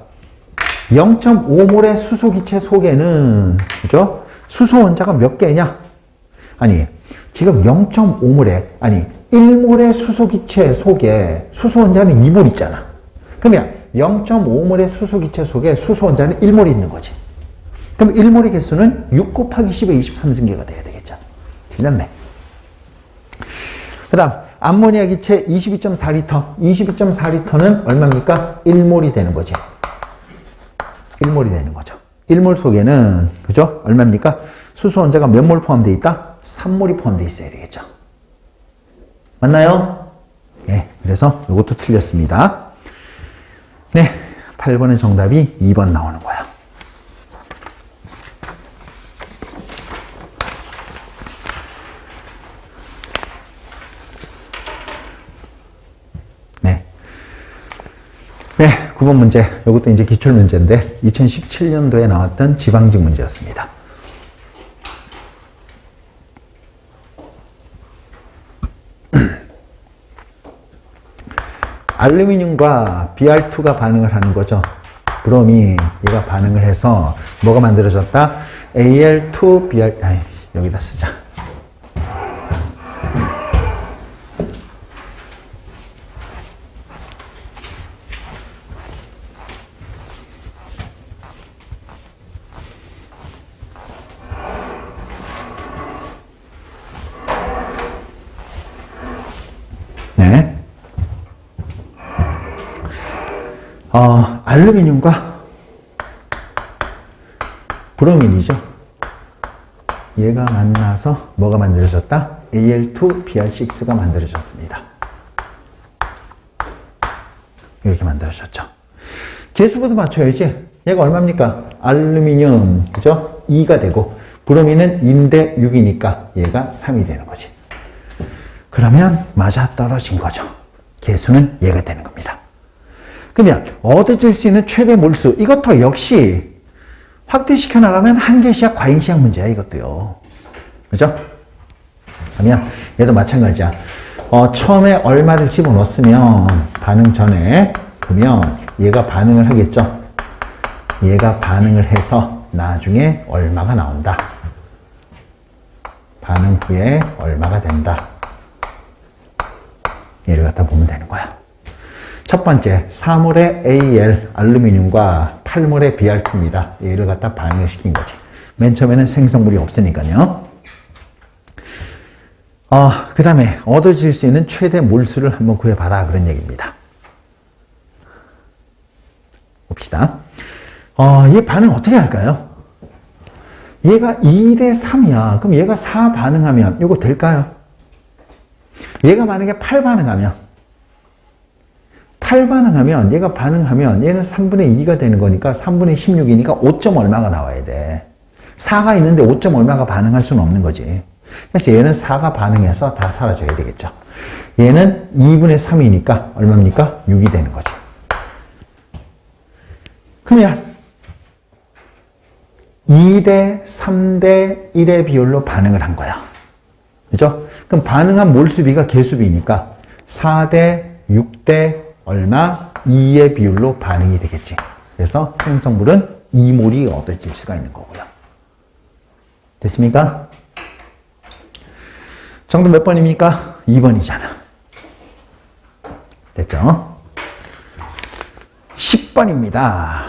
0.5몰의 수소 기체 속에는, 그죠? 수소 원자가 몇 개냐? 아니, 지금 1몰의 수소 기체 속에 수소 원자는 2몰 있잖아. 그러면 0.5몰의 수소 기체 속에 수소 원자는 1몰이 있는 거지. 그럼 1몰의 개수는 6 곱하기 10의 23승계가 돼야 되겠죠. 틀렸네. 그 다음 암모니아 기체 22.4리터. 22.4리터는 얼마입니까? 1몰이 되는 거지. 1몰이 되는 거죠. 1몰 속에는, 그죠? 얼마입니까? 수소 원자가 몇 몰 포함되어 있다? 3몰이 포함되어 있어야 되겠죠. 맞나요? 예, 그래서 이것도 틀렸습니다. 네, 8번의 정답이 2번 나오는 거야. 네. 네, 9번 문제. 이것도 이제 기출 문제인데 2017년도에 나왔던 지방직 문제였습니다. 알루미늄과 Br2가 반응을 하는 거죠. 브롬이 얘가 반응을 해서 뭐가 만들어졌다? Al2Br, 여기다 쓰자. 네. 알루미늄과 브로민이죠. 얘가 만나서 뭐가 만들어졌다? Al2BR6가 만들어졌습니다. 이렇게 만들어졌죠. 개수부터 맞춰야지. 얘가 얼마입니까? 알루미늄, 그죠? 2가 되고, 브로민은 2대 6이니까 얘가 3이 되는 거지. 그러면 맞아 떨어진 거죠. 개수는 얘가 되는 겁니다. 그러면 얻어질 수 있는 최대 몰수, 이것도 역시 확대시켜 나가면 한계시약, 과잉시약 문제야, 이것도요. 그죠? 그러면 얘도 마찬가지야. 처음에 얼마를 집어넣었으면 반응 전에, 그러면 얘가 반응을 하겠죠. 얘가 반응을 해서 나중에 얼마가 나온다. 반응 후에 얼마가 된다. 얘를 갖다 보면 되는 거야. 첫 번째, 4몰의 Al, 알루미늄과 8몰의 Br2입니다. 얘를 갖다 반응을 시킨 거지. 맨 처음에는 생성물이 없으니까요. 그 다음에 얻어질 수 있는 최대 몰수를 한번 구해봐라. 그런 얘기입니다. 봅시다. 얘 반응 어떻게 할까요? 얘가 2대 3이야. 그럼 얘가 4 반응하면 이거 될까요? 얘가 만약에 8 반응하면, 8 반응하면, 얘가 반응하면 얘는 3분의 2가 되는 거니까 3분의 16이니까 5점 얼마가 나와야 돼. 4가 있는데 5점 얼마가 반응할 수는 없는 거지. 그래서 얘는 4가 반응해서 다 사라져야 되겠죠. 얘는 2분의 3이니까 얼마입니까? 6이 되는 거죠. 그러면 2대 3대 1의 비율로 반응을 한 거야. 그죠? 그럼 반응한 몰수비가 개수비니까 4대 6대 얼마? 2의 비율로 반응이 되겠지. 그래서 생성물은 2몰이 얻어질 수가 있는 거고요. 됐습니까? 정답 몇 번입니까? 2번이잖아. 됐죠? 10번입니다.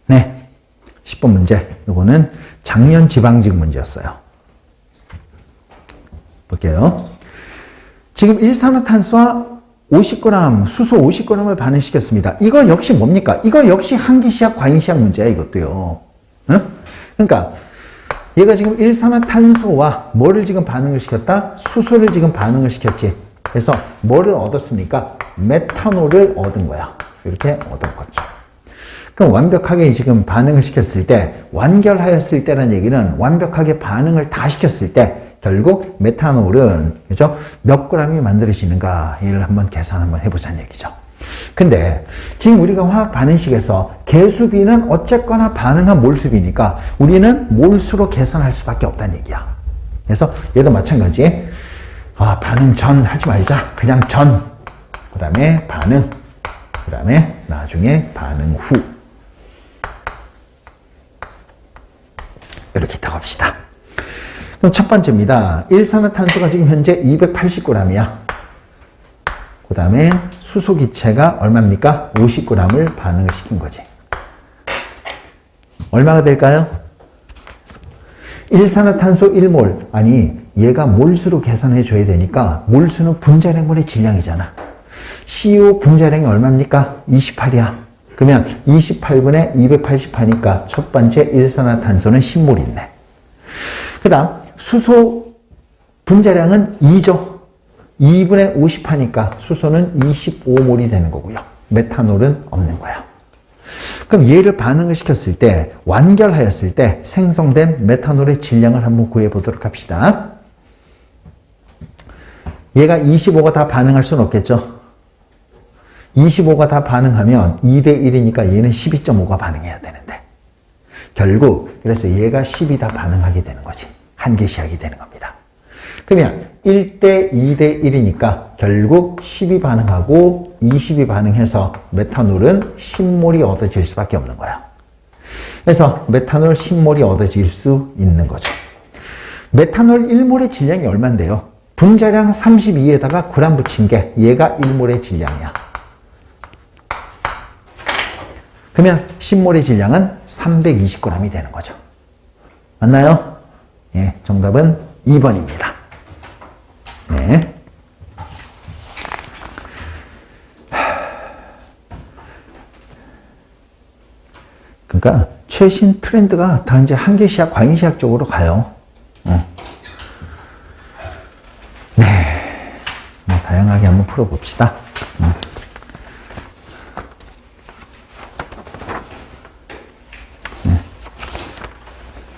네. 10번 문제. 이거는 작년 지방직 문제였어요. 볼게요. 지금 일산화탄소와 50g, 수소 50g을 반응시켰습니다. 이거 역시 뭡니까? 이거 역시 한기시약, 과잉시약 문제야, 이것도요. 응? 그러니까 얘가 지금 일산화탄소와 뭐를 지금 반응을 시켰다? 수소를 지금 반응을 시켰지. 그래서 뭐를 얻었습니까? 메탄올을 얻은 거야. 이렇게 얻었겠죠. 그럼 완벽하게 지금 반응을 시켰을 때, 완결하였을 때라는 얘기는 완벽하게 반응을 다 시켰을 때 결국 메탄올은, 그죠? 몇 g이 만들어지는가? 얘를 한번 계산 한번 해보자는 얘기죠. 근데 지금 우리가 화학 반응식에서 개수비는 어쨌거나 반응한 몰수비니까 우리는 몰수로 계산할 수밖에 없다는 얘기야. 그래서 얘도 마찬가지. 반응 전 하지 말자. 그냥 전. 그 다음에 반응. 그 다음에 나중에 반응 후. 이렇게 있다고 합시다. 그럼 첫 번째입니다. 일산화탄소가 지금 현재 280g이야. 그 다음에 수소 기체가 얼마입니까? 50g을 반응을 시킨 거지. 얼마가 될까요? 일산화탄소 1몰. 아니, 얘가 몰수로 계산해 줘야 되니까 몰수는 분자량분의 질량이잖아. CO 분자량이 얼마입니까? 28이야. 그러면 28분의 280 하니까 첫 번째 일산화탄소는 10몰 있네. 그 다음 수소 분자량은 2죠. 2분의 50 하니까 수소는 25몰이 되는 거고요. 메탄올은 없는 거야. 그럼 얘를 반응을 시켰을 때, 완결하였을 때 생성된 메탄올의 질량을 한번 구해 보도록 합시다. 얘가 25가 다 반응할 수는 없겠죠. 25가 다 반응하면 2대 1이니까 얘는 12.5가 반응해야 되는데, 결국 그래서 얘가 10이 다 반응하게 되는 거지. 한 개 시약이 되는 겁니다. 그러면 1대 2대 1이니까 결국 10이 반응하고 20이 반응해서 메탄올은 10몰이 얻어질 수밖에 없는 거야. 그래서 메탄올 10몰이 얻어질 수 있는 거죠. 메탄올 1몰의 질량이 얼만데요? 분자량 32에다가 g 붙인 게 얘가 1몰의 질량이야. 그러면 10몰의 질량은 320g이 되는 거죠. 맞나요? 예, 정답은 2번입니다. 네. 그러니까 최신 트렌드가 다 이제 한계시약, 과잉시약 쪽으로 가요. 네. 뭐 다양하게 한번 풀어봅시다. 네.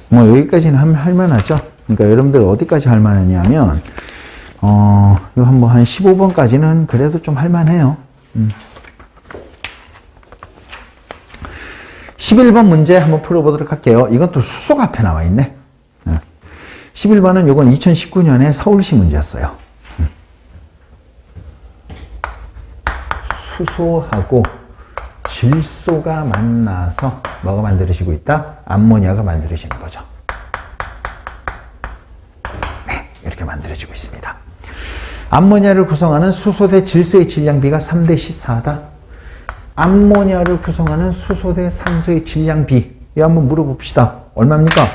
뭐 여기까지는 할만하죠. 그러니까 여러분들 어디까지 할만하냐면 이거 한번 한 15번까지는 그래도 좀 할만해요. 11번 문제 한번 풀어보도록 할게요. 이건 또 수소가 앞에 나와 있네. 11번은 이건 2019년에 서울시 문제였어요. 수소하고 질소가 만나서 뭐가 만들어지고 있다? 암모니아가 만들어지는 거죠. 네, 이렇게 만들어지고 있습니다. 암모니아를 구성하는 수소 대 질소의 질량비가 3대 14다. 암모니아를 구성하는 수소 대 산소의 질량비. 이거 한번 물어봅시다. 얼마입니까?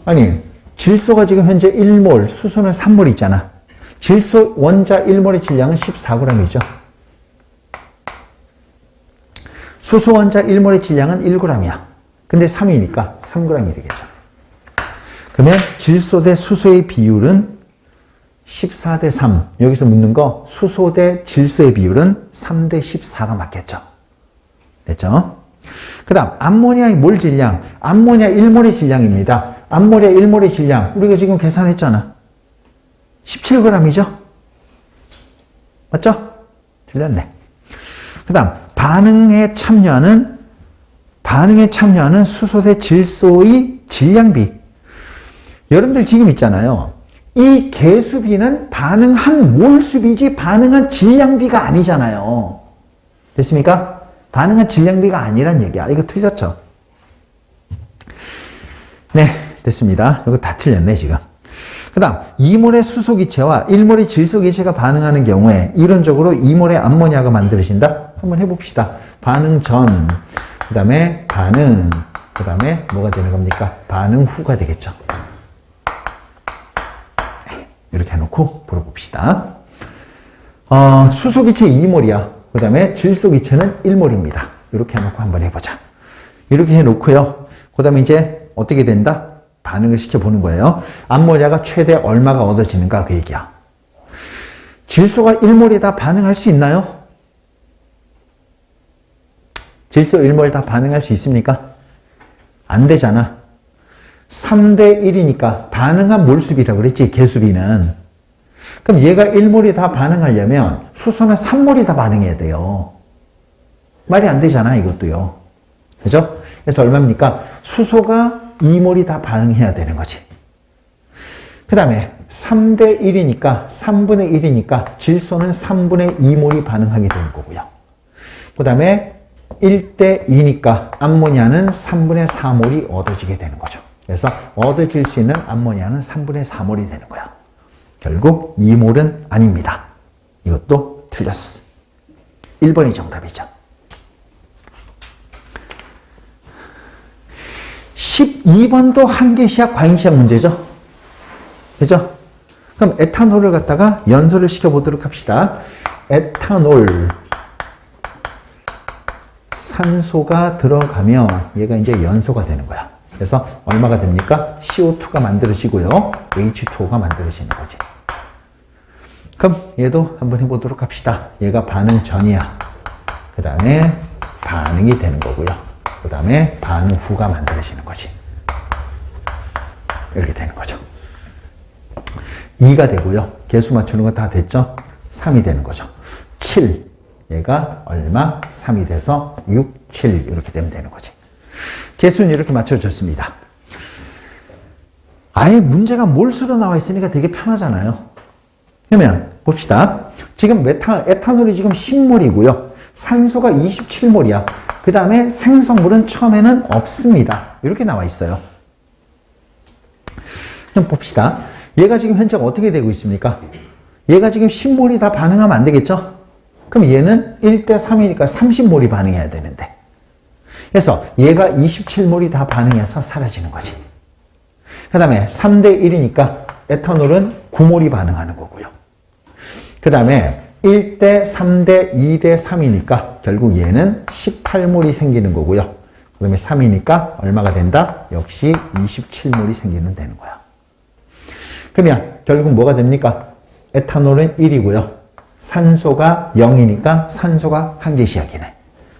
아니, 질소가 지금 현재 1몰, 수소는 3몰 있잖아. 질소 원자 1몰의 질량은 14g이죠. 수소 원자 1몰의 질량은 1g이야. 근데 3이니까 3g이 되겠죠. 그러면 질소 대 수소의 비율은 14대 3. 여기서 묻는 거 수소 대 질소의 비율은 3대 14가 맞겠죠. 됐죠? 그 다음 암모니아의 몰 질량. 암모니아 1몰의 질량입니다. 암모니아 1몰의 질량 우리가 지금 계산했잖아. 17g이죠? 맞죠? 틀렸네. 그 다음 반응에 참여하는 수소 대 질소의 질량비. 여러분들 지금 있잖아요. 이 개수비는 반응한 몰수비지 반응한 질량비가 아니잖아요. 됐습니까? 반응한 질량비가 아니란 얘기야. 이거 틀렸죠? 네, 됐습니다. 이거 다 틀렸네, 지금. 그 다음 2몰의 수소기체와 1몰의 질소기체가 반응하는 경우에 이론적으로 2몰의 암모니아가 만들어진다? 한번 해봅시다. 반응 전, 그 다음에 반응, 그 다음에 뭐가 되는 겁니까? 반응 후가 되겠죠. 이렇게 해놓고 풀어봅시다. 수소기체 2몰이야. 그 다음에 질소기체는 1몰입니다. 이렇게 해놓고 한번 해보자. 이렇게 해놓고요. 그 다음에 이제 어떻게 된다? 반응을 시켜보는 거예요. 암모니아가 최대 얼마가 얻어지는가 그 얘기야. 질소가 1몰이 다 반응할 수 있나요? 질소 1몰 다 반응할 수 있습니까? 안 되잖아. 3대 1이니까 반응한 몰수비라고 그랬지, 개수비는. 그럼 얘가 1몰이 다 반응하려면 수소는 3몰이 다 반응해야 돼요. 말이 안 되잖아, 이것도요. 그죠? 그래서 얼마입니까? 수소가 2몰이 다 반응해야 되는 거지. 그 다음에 3대 1이니까 3분의 1이니까 질소는 3분의 2몰이 반응하게 되는 거고요. 그 다음에 1대 2니까 암모니아는 3분의 4몰이 얻어지게 되는 거죠. 그래서 얻어질 수 있는 암모니아는 3분의 4몰이 되는 거야. 결국 2몰은 아닙니다. 이것도 틀렸어. 1번이 정답이죠. 12번도 한계시약, 과잉시약 문제죠. 그죠? 그럼 에탄올을 갖다가 연소를 시켜보도록 합시다. 에탄올. 산소가 들어가면 얘가 이제 연소가 되는 거야. 그래서 얼마가 됩니까? CO2가 만들어지고요. H2O가 만들어지는 거지. 그럼 얘도 한번 해보도록 합시다. 얘가 반응 전이야. 그 다음에 반응이 되는 거고요. 그 다음에 반응 후가 만들어지는 거지. 이렇게 되는 거죠. 2가 되고요. 개수 맞추는 거 다 됐죠? 3이 되는 거죠. 7. 얘가 얼마? 3이 돼서 6, 7 이렇게 되면 되는 거지. 개수는 이렇게 맞춰졌습니다. 아예 문제가 몰수로 나와 있으니까 되게 편하잖아요. 그러면 봅시다. 지금 에탄올이 지금 10몰이고요. 산소가 27몰이야. 그 다음에 생성물은 처음에는 없습니다. 이렇게 나와 있어요. 그럼 봅시다. 얘가 지금 현재 어떻게 되고 있습니까? 얘가 지금 10몰이 다 반응하면 안 되겠죠? 그럼 얘는 1대 3이니까 30몰이 반응해야 되는데. 그래서 얘가 27몰이 다 반응해서 사라지는 거지. 그 다음에 3대 1이니까 에탄올은 9몰이 반응하는 거고요. 그 다음에 1대 3대 2대 3이니까 결국 얘는 18몰이 생기는 거고요. 그 다음에 3이니까 얼마가 된다? 역시 27몰이 생기면 되는 거야. 그러면 결국 뭐가 됩니까? 에탄올은 1이고요. 산소가 0이니까 산소가 한 개씩이네.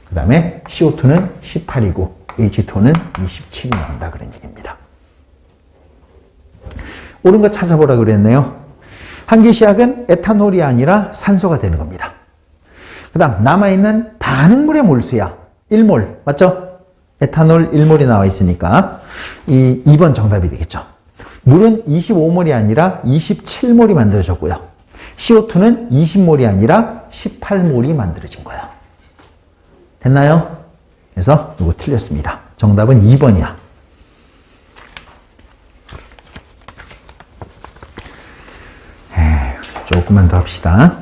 그 다음에 CO2는 18이고 H2는 27이 나온다 그런 얘기입니다. 옳은 거 찾아보라 그랬네요. 한계시약은 에탄올이 아니라 산소가 되는 겁니다. 그 다음 남아있는 반응물의 몰수야. 1몰 맞죠? 에탄올 1몰이 나와 있으니까 이 2번 정답이 되겠죠. 물은 25몰이 아니라 27몰이 만들어졌고요. CO2는 20몰이 아니라 18몰이 만들어진 거야. 됐나요? 그래서 이거 틀렸습니다. 정답은 2번이야. 조금만 더 합시다.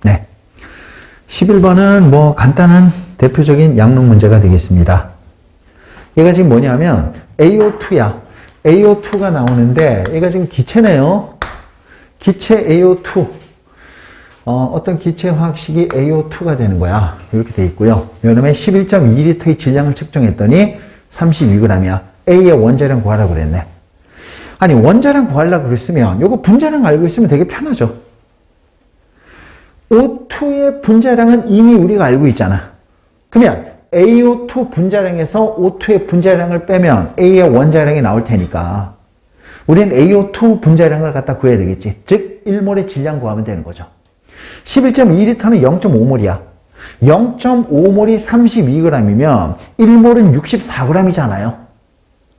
네. 11번은 뭐 간단한 대표적인 양론 문제가 되겠습니다. 얘가 지금 뭐냐면 AO2야. AO2가 나오는데 얘가 지금 기체네요. 기체 AO2. 어떤 기체 화학식이 AO2가 되는 거야. 이렇게 돼 있고요. 요놈에 11.2L의 질량을 측정했더니 32g이야. A의 원자량 구하라고 그랬네. 아니 원자량 구하려고 그랬으면 요거 분자량 알고 있으면 되게 편하죠. O2의 분자량은 이미 우리가 알고 있잖아. 그러면 AO2 분자량에서 O2의 분자량을 빼면 A의 원자량이 나올 테니까 우리는 AO2 분자량을 갖다 구해야 되겠지. 즉 1몰의 질량 구하면 되는 거죠. 11.2L는 0.5몰이야. 0.5몰이 32g이면 1몰은 64g이잖아요.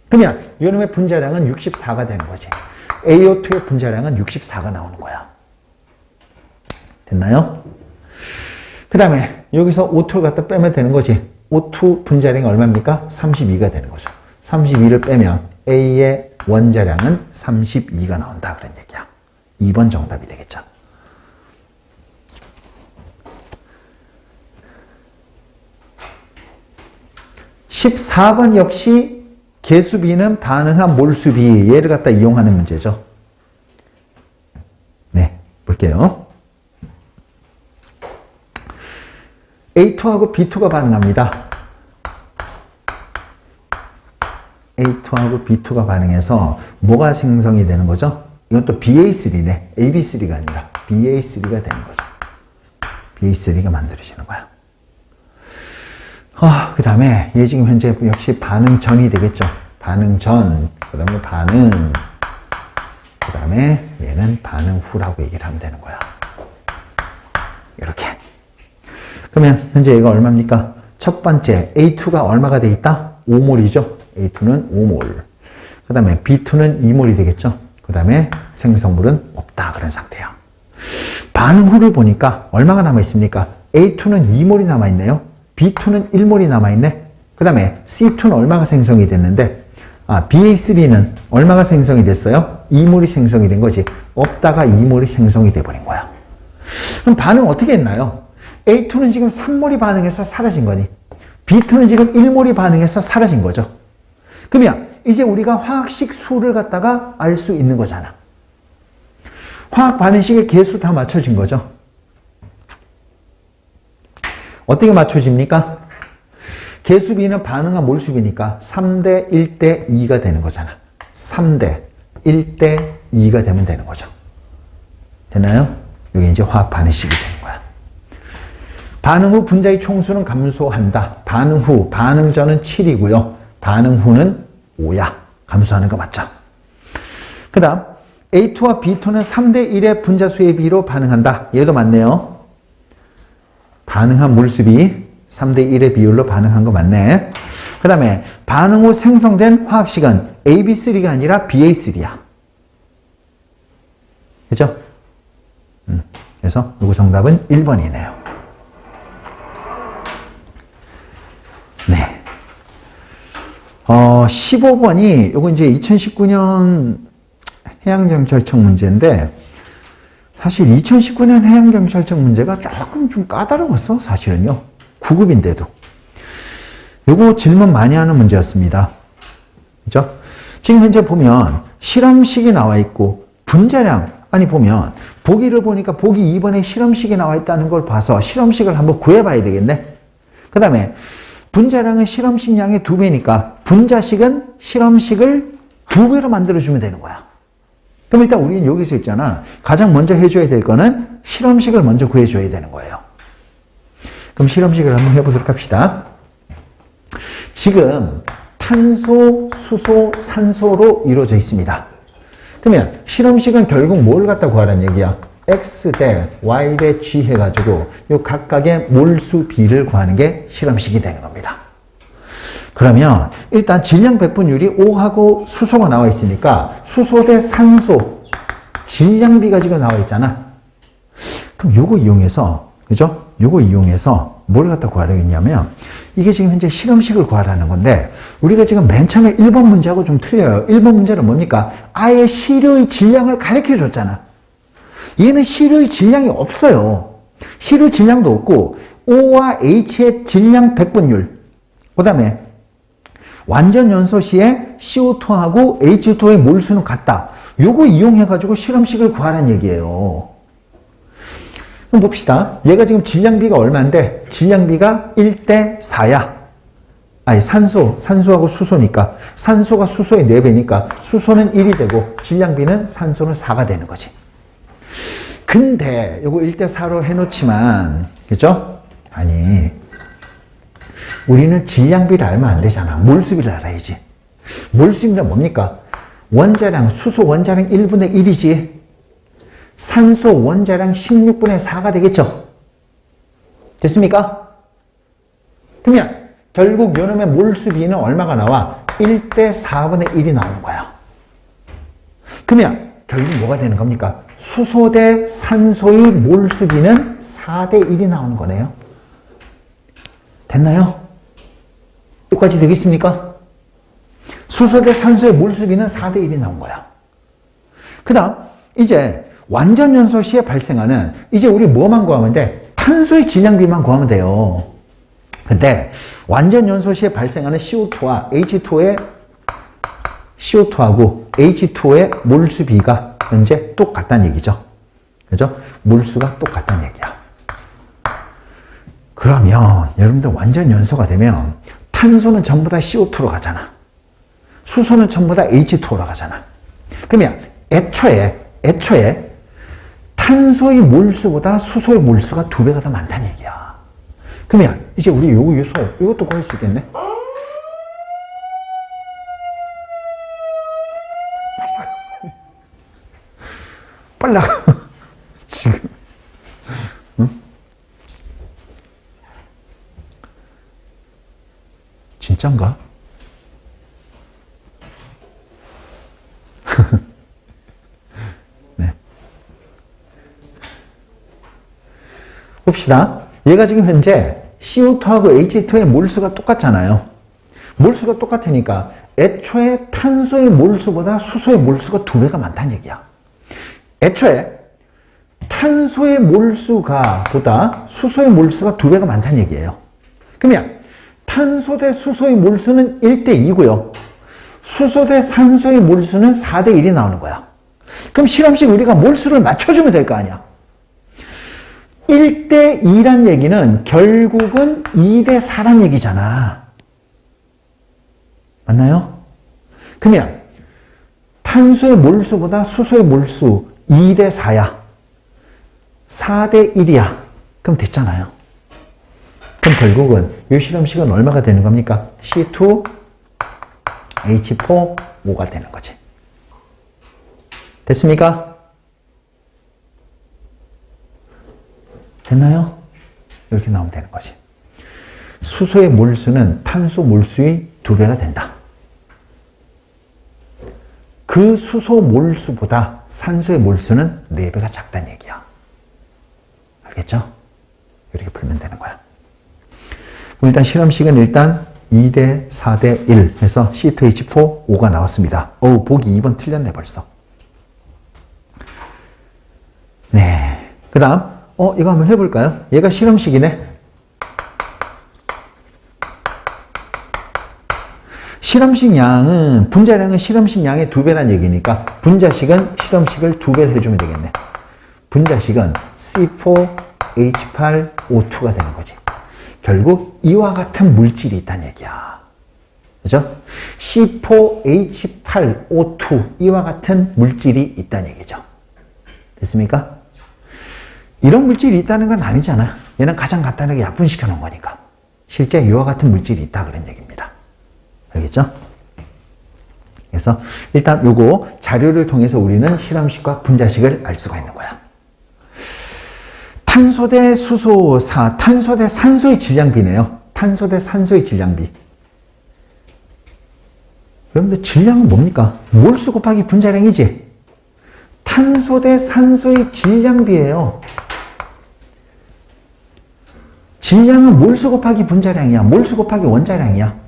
그러면 이놈의 분자량은 64가 되는 거지. AO2의 분자량은 64가 나오는 거야. 됐나요? 그 다음에 여기서 O2를 갖다 빼면 되는 거지. O2 분자량이 얼마입니까? 32가 되는 거죠. 32를 빼면 A의 원자량은 32가 나온다 그런 얘기야. 2번 정답이 되겠죠. 14번 역시 개수비는 반응한 몰수비 얘를 갖다 이용하는 문제죠. 네, 볼게요. A2하고 B2가 반응합니다. A2하고 B2가 반응해서 뭐가 생성이 되는 거죠? 이건 또 BA3네. AB3가 아니라 BA3가 되는 거죠. BA3가 만들어지는 거야. 그 다음에 얘 지금 현재 역시 반응 전이 되겠죠. 반응 전, 그 다음에 반응, 그 다음에 얘는 반응 후라고 얘기를 하면 되는 거야. 이렇게. 그러면 현재 얘가 얼마입니까? 첫 번째 A2가 얼마가 돼 있다? 5몰이죠. A2는 5몰. 그 다음에 B2는 2몰이 되겠죠. 그 다음에 생성물은 없다 그런 상태야. 반응 후를 보니까 얼마가 남아 있습니까? A2는 2몰이 남아 있네요. B2는 1몰이 남아 있네. 그 다음에 C2는 얼마가 생성이 됐는데 BA3는 얼마가 생성이 됐어요? 2몰이 생성이 된 거지. 없다가 2몰이 생성이 돼버린 거야. 그럼 반응 어떻게 했나요? A2는 지금 3몰이 반응해서 사라진 거니 B2는 지금 1몰이 반응해서 사라진 거죠. 그러면 이제 우리가 화학식 수를 갖다가 알 수 있는 거잖아. 화학 반응식의 개수 다 맞춰진 거죠. 어떻게 맞춰집니까? 개수비는 반응한 몰수비니까 3대 1대 2가 되는 거잖아. 3대 1대 2가 되면 되는 거죠. 되나요? 이게 이제 화학 반응식이 되는 거야. 반응 후 분자의 총수는 감소한다. 반응 후, 반응 전은 7이고요. 반응 후는 5야. 감소하는 거 맞죠? 그 다음 A2와 B2는 3대 1의 분자수의 비로 반응한다. 얘도 맞네요. 반응한 몰수비 3대 1의 비율로 반응한 거 맞네. 그 다음에 반응 후 생성된 화학식은 AB3가 아니라 BA3야. 그죠? 그래서 이거 정답은 1번이네요. 네. 15번이 요거 이제 2019년 해양경찰청 문제인데 사실 2019년 해양경찰청 문제가 조금 좀 까다로웠어. 사실은요. 9급인데도. 요거 질문 많이 하는 문제였습니다. 그죠? 지금 현재 보면 실험식이 나와 있고 분자량 아니 보면 보기를 보니까 보기 2번에 실험식이 나와 있다는 걸 봐서 실험식을 한번 구해봐야 되겠네. 그 다음에 분자량은 실험식 양의 2배니까 분자식은 실험식을 2배로 만들어주면 되는 거야. 그럼 일단 우리는 여기서 있잖아. 가장 먼저 해줘야 될 거는 실험식을 먼저 구해줘야 되는 거예요. 그럼 실험식을 한번 해보도록 합시다. 지금 탄소, 수소, 산소로 이루어져 있습니다. 그러면 실험식은 결국 뭘 갖다 구하라는 얘기야? X 대 Y 대 G 해가지고 요 각각의 몰수 비를 구하는 게 실험식이 되는 겁니다. 그러면 일단 질량 배분율이 5하고 수소가 나와 있으니까 수소 대 산소 질량비가 지금 나와 있잖아. 그럼 요거 이용해서 그죠? 요거 이용해서 뭘 갖다 구하려고 했냐면 이게 지금 현재 실험식을 구하라는 건데 우리가 지금 맨 처음에 1번 문제하고 좀 틀려요. 1번 문제는 뭡니까? 아예 시료의 질량을 가르쳐 줬잖아. 얘는 시료의 질량이 없어요. 시료 질량도 없고 O와 H의 질량 배분율 그 다음에 완전 연소 시에 CO2하고 H2의 몰수는 같다. 요거 이용해가지고 실험식을 구하라는 얘기예요. 그럼 봅시다. 얘가 지금 질량비가 얼마인데 질량비가 1대 4야. 아니 산소하고 수소니까 산소가 수소의 4배니까 수소는 1이 되고 질량비는 산소는 4가 되는 거지. 근데 요거 1대 4로 해놓지만 그죠? 아니 우리는 질량비를 알면 안 되잖아. 몰수비를 알아야지. 몰수비는 뭡니까? 원자량 수소 원자량 1분의 1이지. 산소 원자량 16분의 4가 되겠죠? 됐습니까? 그러면 결국 요놈의 몰수비는 얼마가 나와? 1대 4분의 1이 나오는 거야. 그러면 결국 뭐가 되는 겁니까? 수소 대 산소의 몰수비는 4대 1이 나오는 거네요. 됐나요? 여기까지 되겠습니까? 수소 대 산소의 몰수비는 4대 1이 나온 거야. 그 다음 이제 완전 연소 시에 발생하는 이제 우리 뭐만 구하면 돼? 탄소의 질량비만 구하면 돼요. 근데 완전 연소 시에 발생하는 CO2와 CO2하고 H2의 몰수비가 현재 똑같다는 얘기죠. 그죠? 몰수가 똑같다는 얘기야. 그러면 여러분들 완전 연소가 되면 탄소는 전부 다 CO2로 가잖아. 수소는 전부 다 H2로 가잖아. 그러면 애초에 탄소의 몰수보다 수소의 몰수가 2배가 더 많다는 얘기야. 그러면 이제 우리 요소 이것도 구할 수 있겠네? 빨리 나가. 지금. 응? 진짠가? 네. 봅시다. 얘가 지금 현재 CO2하고 H2의 몰수가 똑같잖아요. 몰수가 똑같으니까 애초에 탄소의 몰수보다 수소의 몰수가 2배가 많다는 얘기야. 애초에 탄소의 몰수가 보다 수소의 몰수가 2배가 많다는 얘기예요. 그러면 탄소 대 수소의 몰수는 1대 2고요. 수소 대 산소의 몰수는 4대 1이 나오는 거야. 그럼 실험식 우리가 몰수를 맞춰주면 될 거 아니야. 1대 2란 얘기는 결국은 2대 4란 얘기잖아. 맞나요? 그러면 탄소의 몰수보다 수소의 몰수 2대 4야. 4대 1이야. 그럼 됐잖아요. 그럼 결국은 이 실험식은 얼마가 되는 겁니까? C2, H4, O가 되는 거지. 됐습니까? 됐나요? 이렇게 나오면 되는 거지. 수소의 몰수는 탄소 몰수의 2배가 된다. 그 수소 몰수보다 산소의 몰수는 4배가 작다는 얘기야. 알겠죠? 이렇게 풀면 되는 거야. 그럼 일단 실험식은 일단 2대 4대 1 해서 C2H4 5가 나왔습니다. 보기 2번 틀렸네 벌써. 네. 그 다음 이거 한번 해볼까요? 얘가 실험식이네. 실험식 양은, 분자량은 실험식 양의 2배란 얘기니까 분자식은 실험식을 2배를 해주면 되겠네. 분자식은 C4H8O2가 되는 거지. 결국 이와 같은 물질이 있다는 얘기야. 그죠? C4H8O2 이와 같은 물질이 있다는 얘기죠. 됐습니까? 이런 물질이 있다는 건 아니잖아. 얘는 가장 간단하게 약분시켜 놓은 거니까. 실제 이와 같은 물질이 있다 그런 얘기입니다. 알겠죠? 그래서 일단 요거 자료를 통해서 우리는 실험식과 분자식을 알 수가 있는 거야. 탄소 대 수소, 탄소 대 산소의 질량비네요. 탄소 대 산소의 질량비. 여러분들 질량은 뭡니까? 몰수 곱하기 분자량이지. 탄소 대 산소의 질량비예요. 질량은 몰수 곱하기 분자량이야. 몰수 곱하기 원자량이야.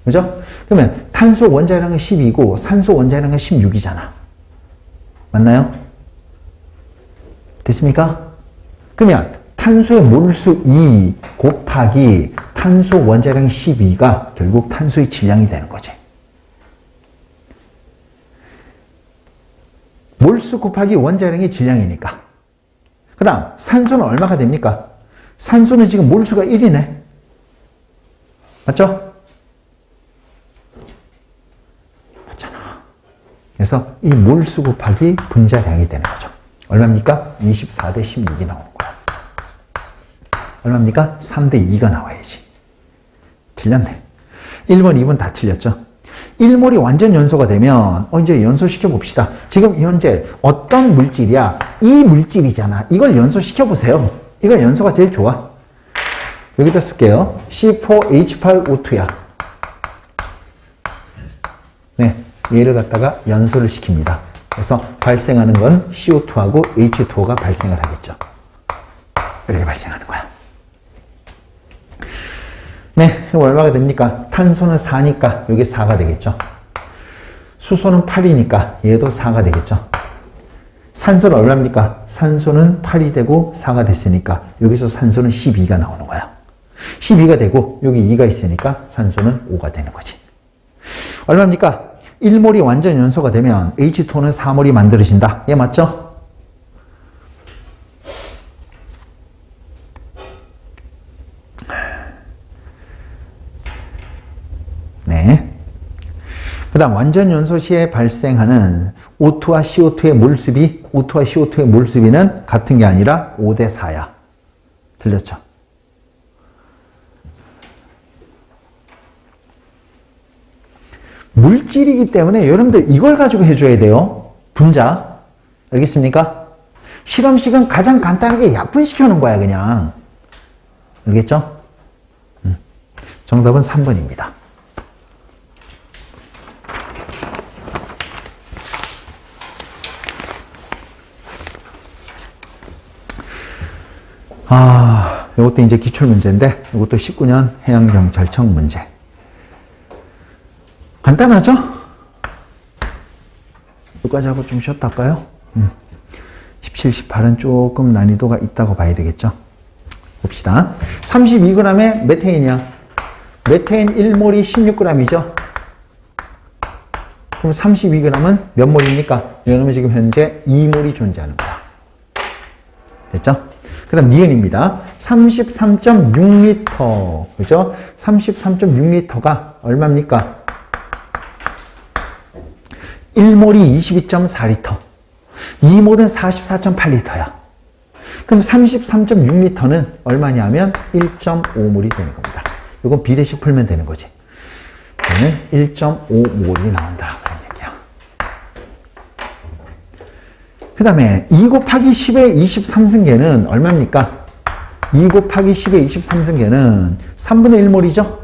그죠? 그러면 탄소 원자량은 12고 산소 원자량은 16이잖아. 맞나요? 됐습니까? 그러면 탄소의 몰수 2 곱하기 탄소 원자량 12가 결국 탄소의 질량이 되는 거지. 몰수 곱하기 원자량이 질량이니까. 그 다음 산소는 얼마가 됩니까? 산소는 지금 몰수가 1이네. 맞죠? 맞잖아. 그래서 이 몰수 곱하기 분자량이 되는 거죠. 얼마입니까? 24대 16이 나오는 거야. 얼마입니까? 3대 2가 나와야지. 틀렸네. 1번, 2번 다 틀렸죠? 1몰이 완전 연소가 되면 이제 연소시켜 봅시다. 지금 현재 어떤 물질이야? 이 물질이잖아. 이걸 연소시켜 보세요. 이걸 연소가 제일 좋아. 여기다 쓸게요. C4H8O2야. 네, 얘를 갖다가 연소를 시킵니다. 그래서 발생하는 건 CO2하고 H2O가 발생을 하겠죠. 이렇게 발생하는 거야. 네, 이거 얼마가 됩니까? 탄소는 4니까 여기 4가 되겠죠. 수소는 8이니까 얘도 4가 되겠죠. 산소는 얼마입니까? 산소는 8이 되고 4가 됐으니까 여기서 산소는 12가 나오는 거야. 12가 되고 여기 2가 있으니까 산소는 5가 되는 거지. 얼마입니까? 1몰이 완전 연소가 되면 H2O는 4몰이 만들어진다. 얘 맞죠? 네. 그 다음 완전 연소 시에 발생하는 O2와 CO2의 몰수비, O2와 CO2의 몰수비는 같은 게 아니라 5대 4야. 들렸죠? 물질이기 때문에 여러분들 이걸 가지고 해줘야 돼요. 분자. 알겠습니까? 실험식은 가장 간단하게 약분시켜 놓은 거야, 그냥. 알겠죠? 정답은 3번입니다. 이것도 이제 기출문제인데, 이것도 19년 해양경찰청 문제. 간단하죠? 여기까지 하고 좀 쉬었다 할까요? 17, 18은 조금 난이도가 있다고 봐야 되겠죠? 봅시다. 32g의 메테인이야. 메테인 1몰이 16g이죠? 그럼 32g은 몇 몰입니까? 이러면 지금 현재 2몰이 존재하는 거야. 됐죠? 그 다음 니은입니다. 33.6L. 그죠? 33.6L가 얼마입니까? 1몰이 22.4리터, 2몰은 44.8리터야. 그럼 33.6리터는 얼마냐면 1.5몰이 되는 겁니다. 이건 비례식 풀면 되는 거지. 그러면 1.5몰이 나온다. 그런 얘기야. 그 다음에 2 곱하기 10의 23승계는 얼마입니까? 2 곱하기 10의 23승계는 3분의 1몰이죠?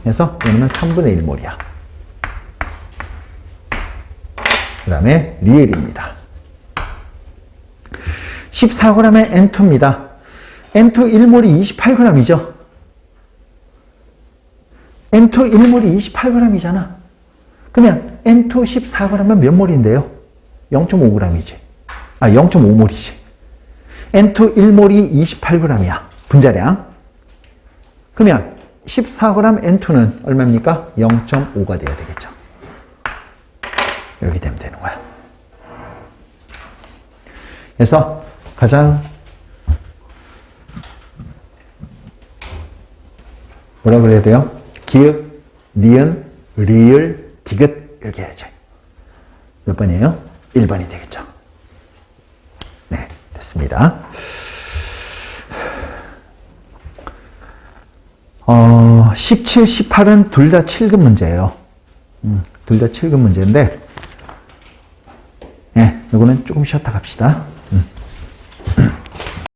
그래서 얘는 3분의 1몰이야. 그 다음에 리엘입니다. 14g의 N2입니다. N2 1몰이 28g이죠? N2 1몰이 28g이잖아. 그러면 N2 14g은 몇 몰인데요? 0.5g이지. 0.5몰이지. N2 1몰이 28g이야. 분자량. 그러면 14g N2는 얼마입니까? 0.5가 돼야 되겠죠. 이렇게 되면 되는 거야. 그래서 가장 뭐라 그래야 돼요? 기역, 니은, 리을, 디귿 이렇게 해야죠. 몇 번이에요? 1번이 되겠죠. 네, 됐습니다. 17, 18은 둘 다 7급 문제예요. 둘 다 7급 문제인데 네, 이거는 조금 쉬었다 갑시다.